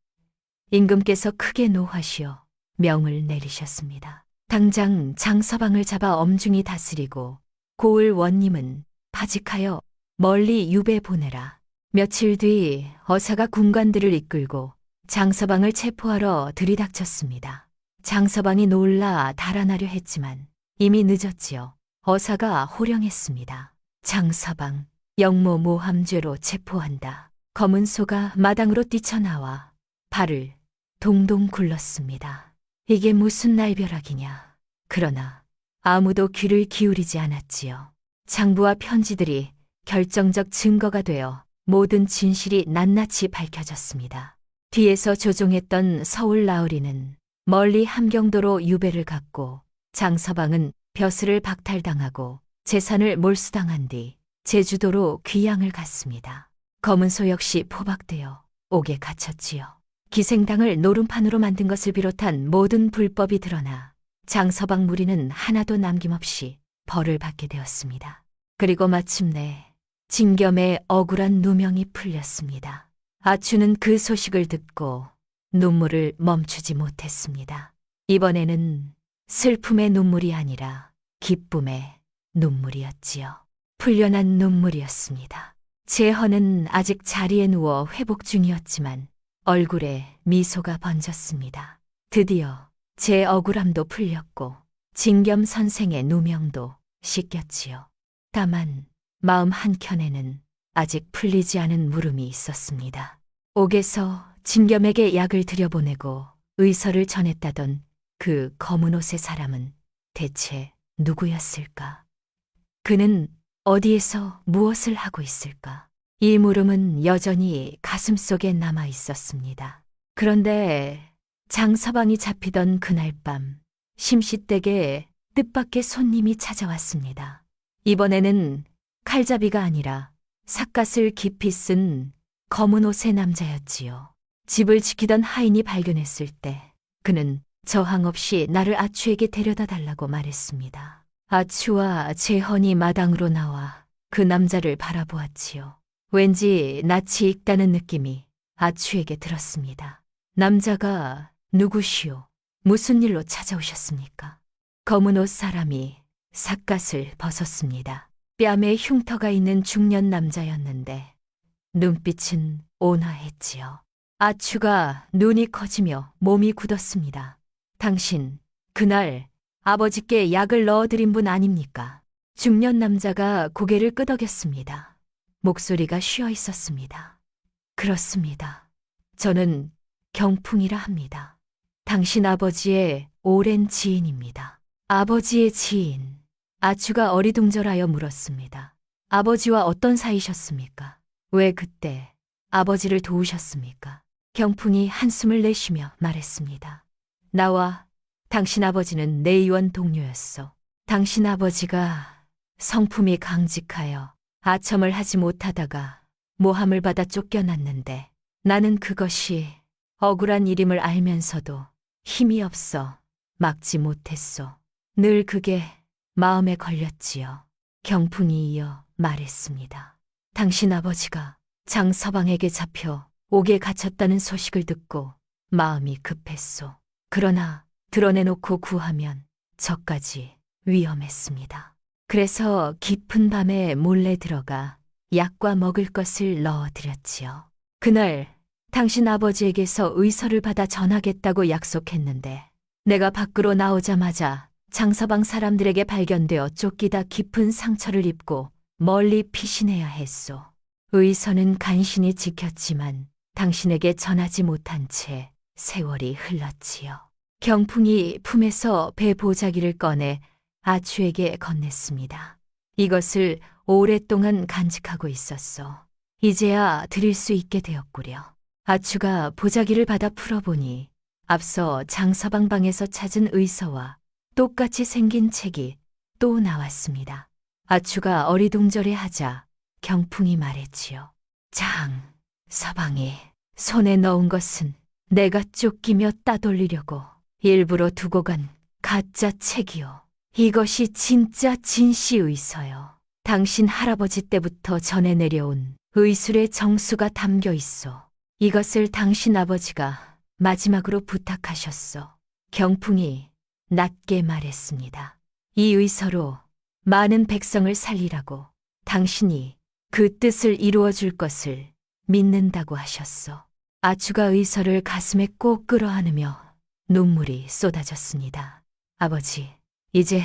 임금께서 크게 노하시어 명을 내리셨습니다. 당장 장서방을 잡아 엄중히 다스리고 고을 원님은 파직하여 멀리 유배 보내라. 며칠 뒤 어사가 군관들을 이끌고 장서방을 체포하러 들이닥쳤습니다. 장서방이 놀라 달아나려 했지만 이미 늦었지요. 어사가 호령했습니다. 장서방, 영모 모함죄로 체포한다. 검은 소가 마당으로 뛰쳐나와 발을 동동 굴렀습니다. 이게 무슨 날벼락이냐. 그러나 아무도 귀를 기울이지 않았지요. 장부와 편지들이 결정적 증거가 되어 모든 진실이 낱낱이 밝혀졌습니다. 뒤에서 조종했던 서울 나으리는 멀리 함경도로 유배를 갔고 장서방은 벼슬을 박탈당하고 재산을 몰수당한 뒤 제주도로 귀양을 갔습니다. 검은소 역시 포박되어 옥에 갇혔지요. 기생당을 노름판으로 만든 것을 비롯한 모든 불법이 드러나 장서방 무리는 하나도 남김없이 벌을 받게 되었습니다. 그리고 마침내 진겸의 억울한 누명이 풀렸습니다. 아추는 그 소식을 듣고 눈물을 멈추지 못했습니다. 이번에는 슬픔의 눈물이 아니라 기쁨의 눈물이었지요. 풀려난 눈물이었습니다. 재헌은 아직 자리에 누워 회복 중이었지만 얼굴에 미소가 번졌습니다. 드디어 제 억울함도 풀렸고 진겸 선생의 누명도 씻겼지요. 다만 마음 한켠에는 아직 풀리지 않은 물음이 있었습니다. 옥에서 진겸에게 약을 들여보내고 의서를 전했다던 그 검은 옷의 사람은 대체 누구였을까? 그는 어디에서 무엇을 하고 있을까? 이 물음은 여전히 가슴속에 남아 있었습니다. 그런데 장서방이 잡히던 그날 밤 심시댁에 뜻밖의 손님이 찾아왔습니다. 이번에는 칼잡이가 아니라 삿갓을 깊이 쓴 검은 옷의 남자였지요. 집을 지키던 하인이 발견했을 때 그는 저항 없이 나를 아추에게 데려다 달라고 말했습니다. 아추와 재헌이 마당으로 나와 그 남자를 바라보았지요. 왠지 낯이 익다는 느낌이 아추에게 들었습니다. 남자가 누구시오? 무슨 일로 찾아오셨습니까? 검은 옷 사람이 삿갓을 벗었습니다. 뺨에 흉터가 있는 중년 남자였는데 눈빛은 온화했지요. 아추가 눈이 커지며 몸이 굳었습니다. 당신 그날 아버지께 약을 넣어드린 분 아닙니까? 중년 남자가 고개를 끄덕였습니다. 목소리가 쉬어 있었습니다. 그렇습니다. 저는 경풍이라 합니다. 당신 아버지의 오랜 지인입니다. 아버지의 지인. 아추가 어리둥절하여 물었습니다. 아버지와 어떤 사이셨습니까? 왜 그때 아버지를 도우셨습니까? 경풍이 한숨을 내쉬며 말했습니다. 나와 당신 아버지는 내의원 동료였어. 당신 아버지가 성품이 강직하여 아첨을 하지 못하다가 모함을 받아 쫓겨났는데 나는 그것이 억울한 일임을 알면서도 힘이 없어 막지 못했소. 늘 그게 마음에 걸렸지요. 경풍이 이어 말했습니다. 당신 아버지가 장서방에게 잡혀 옥에 갇혔다는 소식을 듣고 마음이 급했소. 그러나 드러내놓고 구하면 저까지 위험했습니다. 그래서 깊은 밤에 몰래 들어가 약과 먹을 것을 넣어드렸지요. 그날 당신 아버지에게서 의서를 받아 전하겠다고 약속했는데 내가 밖으로 나오자마자 장서방 사람들에게 발견되어 쫓기다 깊은 상처를 입고 멀리 피신해야 했소. 의서는 간신히 지켰지만 당신에게 전하지 못한 채 세월이 흘렀지요. 경풍이 품에서 배 보자기를 꺼내 아추에게 건넸습니다. 이것을 오랫동안 간직하고 있었소. 이제야 드릴 수 있게 되었구려. 아추가 보자기를 받아 풀어보니 앞서 장서방 방에서 찾은 의서와 똑같이 생긴 책이 또 나왔습니다. 아추가 어리둥절해하자 경풍이 말했지요. 장서방이 손에 넣은 것은 내가 쫓기며 따돌리려고 일부러 두고 간 가짜 책이요. 이것이 진짜 진시의서요. 당신 할아버지 때부터 전해 내려온 의술의 정수가 담겨 있어. 이것을 당신 아버지가 마지막으로 부탁하셨어. 경풍이 낮게 말했습니다. 이 의서로 많은 백성을 살리라고 당신이 그 뜻을 이루어 줄 것을 믿는다고 하셨어. 아추가 의서를 가슴에 꼭 끌어안으며 눈물이 쏟아졌습니다. 아버지, 이제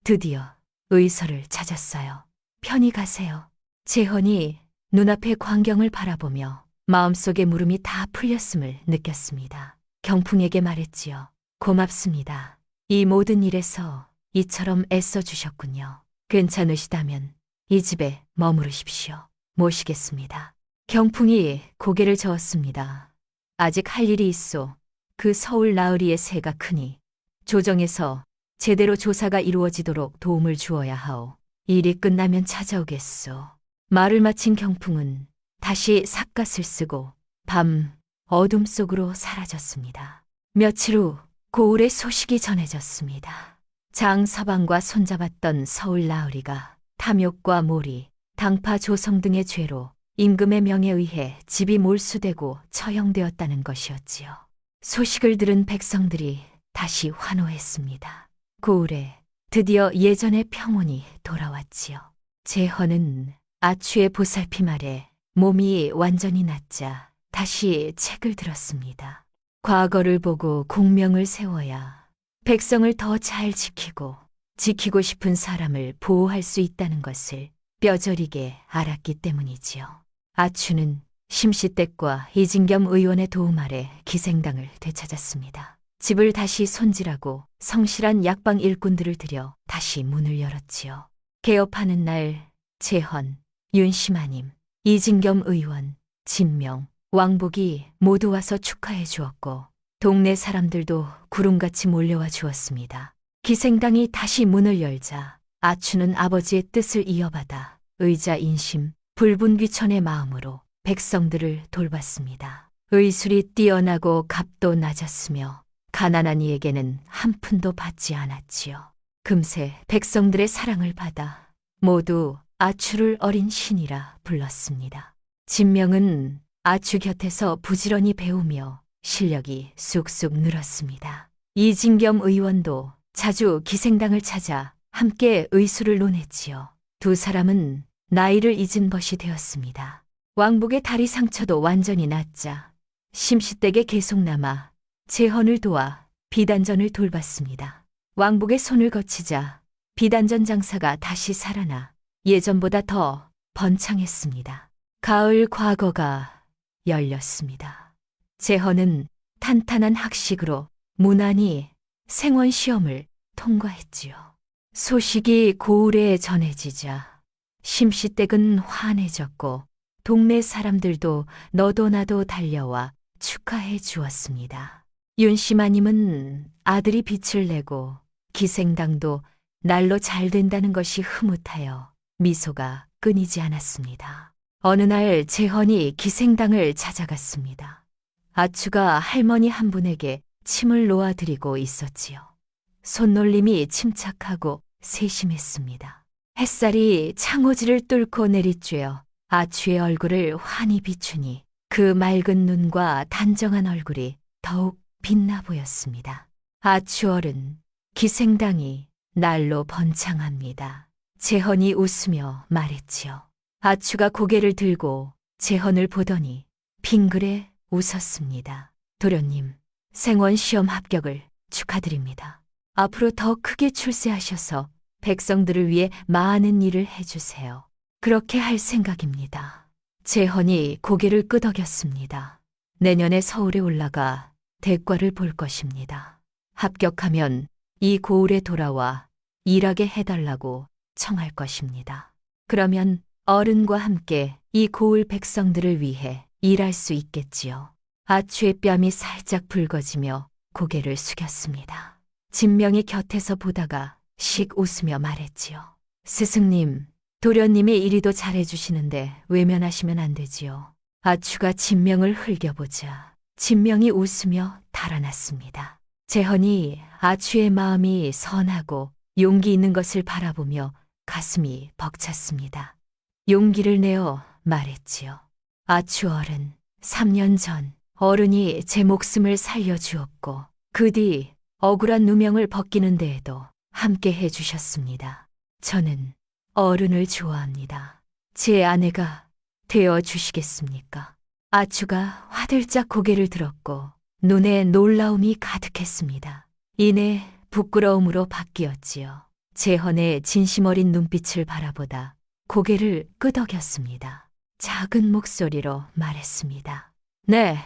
드디어 의서를 찾았어요. 편히 가세요. 재헌이 눈앞의 광경을 바라보며 마음속의 물음이 다 풀렸음을 느꼈습니다. 경풍에게 말했지요. 고맙습니다. 이 모든 일에서 이처럼 애써주셨군요. 괜찮으시다면 이 집에 머무르십시오. 모시겠습니다. 경풍이 고개를 저었습니다. 아직 할 일이 있어. 그 서울 나으리의 새가 크니 조정에서 제대로 조사가 이루어지도록 도움을 주어야 하오. 일이 끝나면 찾아오겠소. 말을 마친 경풍은 다시 삿갓을 쓰고 밤 어둠 속으로 사라졌습니다. 며칠 후 고을의 소식이 전해졌습니다. 장서방과 손잡았던 서울 나으리가 탐욕과 몰이, 당파 조성 등의 죄로 임금의 명에 의해 집이 몰수되고 처형되었다는 것이었지요. 소식을 들은 백성들이 다시 환호했습니다. 고을에 드디어 예전의 평온이 돌아왔지요. 재헌은 아추의 보살핌 아래 몸이 완전히 낫자 다시 책을 들었습니다. 과거를 보고 공명을 세워야 백성을 더 잘 지키고 싶은 사람을 보호할 수 있다는 것을 뼈저리게 알았기 때문이지요. 아추는 심시댁과 이진겸 의원의 도움 아래 기생당을 되찾았습니다. 집을 다시 손질하고 성실한 약방 일꾼들을 들여 다시 문을 열었지요. 개업하는 날 재헌, 윤심아님, 이진겸 의원, 진명, 왕복이 모두 와서 축하해 주었고 동네 사람들도 구름같이 몰려와 주었습니다. 기생당이 다시 문을 열자 아추는 아버지의 뜻을 이어받아 의자 인심, 불분귀천의 마음으로 백성들을 돌봤습니다. 의술이 뛰어나고 값도 낮았으며 가난한 이에게는 한 푼도 받지 않았지요. 금세 백성들의 사랑을 받아 모두 아추를 어린 신이라 불렀습니다. 진명은 아추 곁에서 부지런히 배우며 실력이 쑥쑥 늘었습니다. 이진겸 의원도 자주 기생당을 찾아 함께 의술을 논했지요. 두 사람은 나이를 잊은 벗이 되었습니다. 왕복의 다리 상처도 완전히 낫자 심시댁에 계속 남아 재헌을 도와 비단전을 돌봤습니다. 왕복의 손을 거치자 비단전 장사가 다시 살아나 예전보다 더 번창했습니다. 가을 과거가 열렸습니다. 재헌은 탄탄한 학식으로 무난히 생원 시험을 통과했지요. 소식이 고을에 전해지자 심시댁은 환해졌고 동네 사람들도 너도 나도 달려와 축하해 주었습니다. 윤심아님은 아들이 빛을 내고 기생당도 날로 잘 된다는 것이 흐뭇하여 미소가 끊이지 않았습니다. 어느 날 재헌이 기생당을 찾아갔습니다. 아추가 할머니 한 분에게 침을 놓아드리고 있었지요. 손놀림이 침착하고 세심했습니다. 햇살이 창호지를 뚫고 내리쬐어 아추의 얼굴을 환히 비추니 그 맑은 눈과 단정한 얼굴이 더욱 빛나 보였습니다. 아추 어른, 기생당이 날로 번창합니다. 재헌이 웃으며 말했지요. 아추가 고개를 들고 재헌을 보더니 빙그레 웃었습니다. 도련님, 생원 시험 합격을 축하드립니다. 앞으로 더 크게 출세하셔서 백성들을 위해 많은 일을 해주세요. 그렇게 할 생각입니다. 재헌이 고개를 끄덕였습니다. 내년에 서울에 올라가 대과를 볼 것입니다. 합격하면 이 고을에 돌아와 일하게 해달라고 청할 것입니다. 그러면 어른과 함께 이 고을 백성들을 위해 일할 수 있겠지요. 아추의 뺨이 살짝 붉어지며 고개를 숙였습니다. 진명이 곁에서 보다가 씩 웃으며 말했지요. 스승님, 도련님이 이리도 잘해주시는데 외면하시면 안 되지요. 아추가 진명을 흘겨보자 진명이 웃으며 달아났습니다. 재헌이 아추의 마음이 선하고 용기 있는 것을 바라보며 가슴이 벅찼습니다. 용기를 내어 말했지요. 아추 어른, 3년 전 어른이 제 목숨을 살려주었고 그 뒤 억울한 누명을 벗기는 데에도 함께 해주셨습니다. 저는 어른을 좋아합니다. 제 아내가 되어 주시겠습니까? 아추가 화들짝 고개를 들었고 눈에 놀라움이 가득했습니다. 이내 부끄러움으로 바뀌었지요. 재헌의 진심 어린 눈빛을 바라보다 고개를 끄덕였습니다. 작은 목소리로 말했습니다. 네,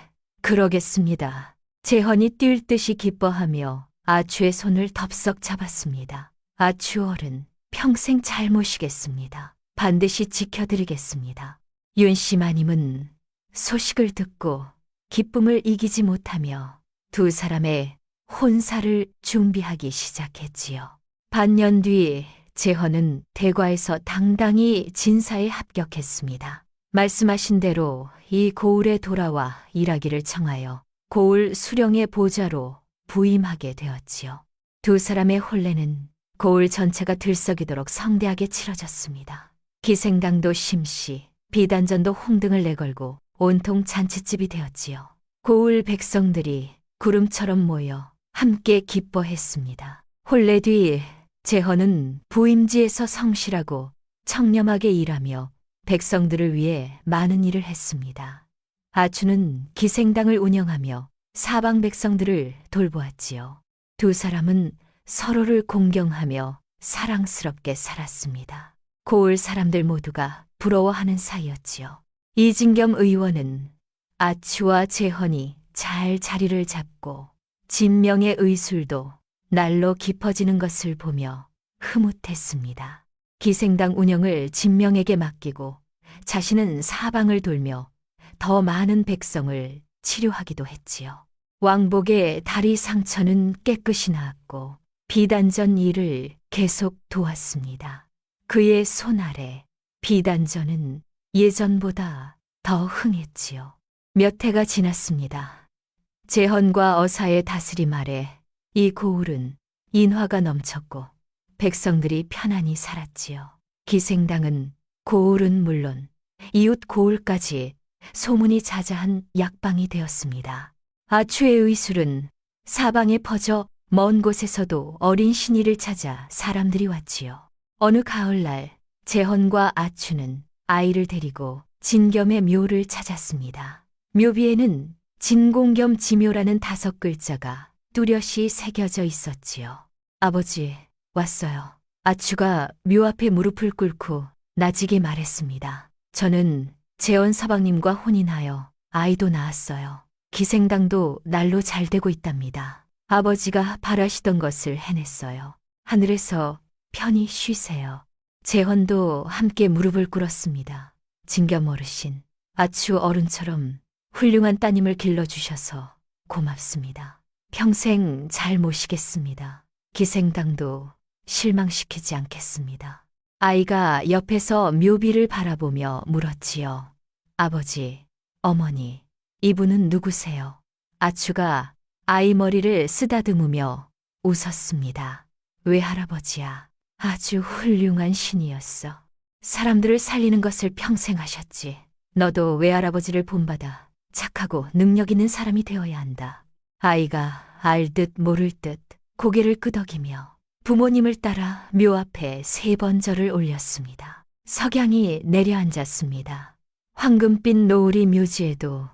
그러겠습니다. 재헌이 뛸 듯이 기뻐하며 아추의 손을 덥석 잡았습니다. 아추 어른, 평생 잘 모시겠습니다. 반드시 지켜드리겠습니다. 윤씨 마님은 소식을 듣고 기쁨을 이기지 못하며 두 사람의 혼사를 준비하기 시작했지요. 반년 뒤 재헌은 대과에서 당당히 진사에 합격했습니다. 말씀하신 대로 이 고을에 돌아와 일하기를 청하여 고을 수령의 보좌로 부임하게 되었지요. 두 사람의 혼례는 고을 전체가 들썩이도록 성대하게 치러졌습니다. 기생당도 심시, 비단전도 홍등을 내걸고 온통 잔치집이 되었지요. 고을 백성들이 구름처럼 모여 함께 기뻐했습니다. 혼례 뒤 재헌은 부임지에서 성실하고 청렴하게 일하며 백성들을 위해 많은 일을 했습니다. 아추는 기생당을 운영하며 사방 백성들을 돌보았지요. 두 사람은 서로를 공경하며 사랑스럽게 살았습니다. 고을 사람들 모두가 부러워하는 사이였지요. 이진겸 의원은 아추와 재헌이 잘 자리를 잡고 진명의 의술도 날로 깊어지는 것을 보며 흐뭇했습니다. 기생당 운영을 진명에게 맡기고 자신은 사방을 돌며 더 많은 백성을 치료하기도 했지요. 왕복의 다리 상처는 깨끗이 나았고 비단전 일을 계속 도왔습니다. 그의 손 아래 비단전은 예전보다 더 흥했지요. 몇 해가 지났습니다. 재헌과 어사의 다스림 아래 이 고을은 인화가 넘쳤고 백성들이 편안히 살았지요. 기생당은 고을은 물론 이웃 고을까지 소문이 자자한 약방이 되었습니다. 아추의 의술은 사방에 퍼져 먼 곳에서도 어린 신이를 찾아 사람들이 왔지요. 어느 가을날 재헌과 아추는 아이를 데리고 진겸의 묘를 찾았습니다. 묘비에는 진공겸 지묘라는 5글자가 뚜렷이 새겨져 있었지요. 아버지, 왔어요. 아추가 묘 앞에 무릎을 꿇고 나지게 말했습니다. 저는 재헌 서방님과 혼인하여 아이도 낳았어요. 기생당도 날로 잘 되고 있답니다. 아버지가 바라시던 것을 해냈어요. 하늘에서 편히 쉬세요. 재헌도 함께 무릎을 꿇었습니다. 진겸 어르신, 아추 어른처럼 훌륭한 따님을 길러주셔서 고맙습니다. 평생 잘 모시겠습니다. 기생당도 실망시키지 않겠습니다. 아이가 옆에서 묘비를 바라보며 물었지요. 아버지, 어머니, 이분은 누구세요? 아추가 아이 머리를 쓰다듬으며 웃었습니다. 외할아버지야, 아주 훌륭한 신이었어. 사람들을 살리는 것을 평생 하셨지. 너도 외할아버지를 본받아 착하고 능력 있는 사람이 되어야 한다. 아이가 알 듯 모를 듯 고개를 끄덕이며 부모님을 따라 묘 앞에 3번 절을 올렸습니다. 석양이 내려앉았습니다. 황금빛 노을이 묘지에도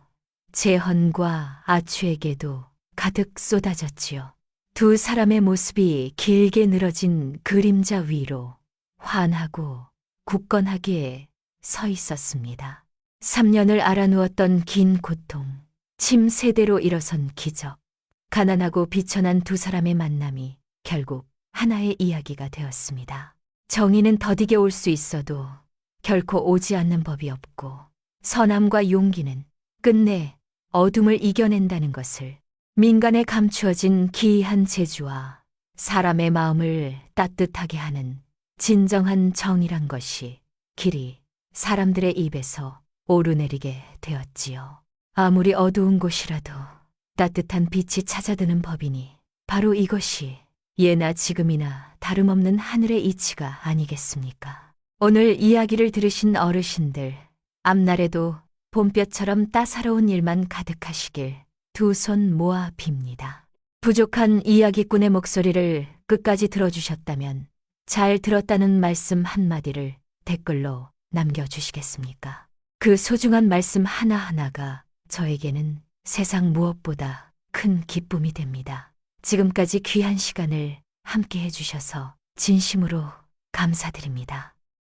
재헌과 아추에게도 가득 쏟아졌지요. 두 사람의 모습이 길게 늘어진 그림자 위로 환하고 굳건하게 서 있었습니다. 3년을 알아누웠던 긴 고통, 침세대로 일어선 기적, 가난하고 비천한 두 사람의 만남이 결국 하나의 이야기가 되었습니다. 정의는 더디게 올 수 있어도 결코 오지 않는 법이 없고, 선함과 용기는 끝내 어둠을 이겨낸다는 것을, 민간에 감추어진 기이한 재주와 사람의 마음을 따뜻하게 하는 진정한 정이란 것이 길이 사람들의 입에서 오르내리게 되었지요. 아무리 어두운 곳이라도 따뜻한 빛이 찾아드는 법이니 바로 이것이 예나 지금이나 다름없는 하늘의 이치가 아니겠습니까? 오늘 이야기를 들으신 어르신들, 앞날에도 봄볕처럼 따사로운 일만 가득하시길 두 손 모아 빕니다. 부족한 이야기꾼의 목소리를 끝까지 들어주셨다면 잘 들었다는 말씀 한마디를 댓글로 남겨주시겠습니까? 그 소중한 말씀 하나하나가 저에게는 세상 무엇보다 큰 기쁨이 됩니다. 지금까지 귀한 시간을 함께 해주셔서 진심으로 감사드립니다.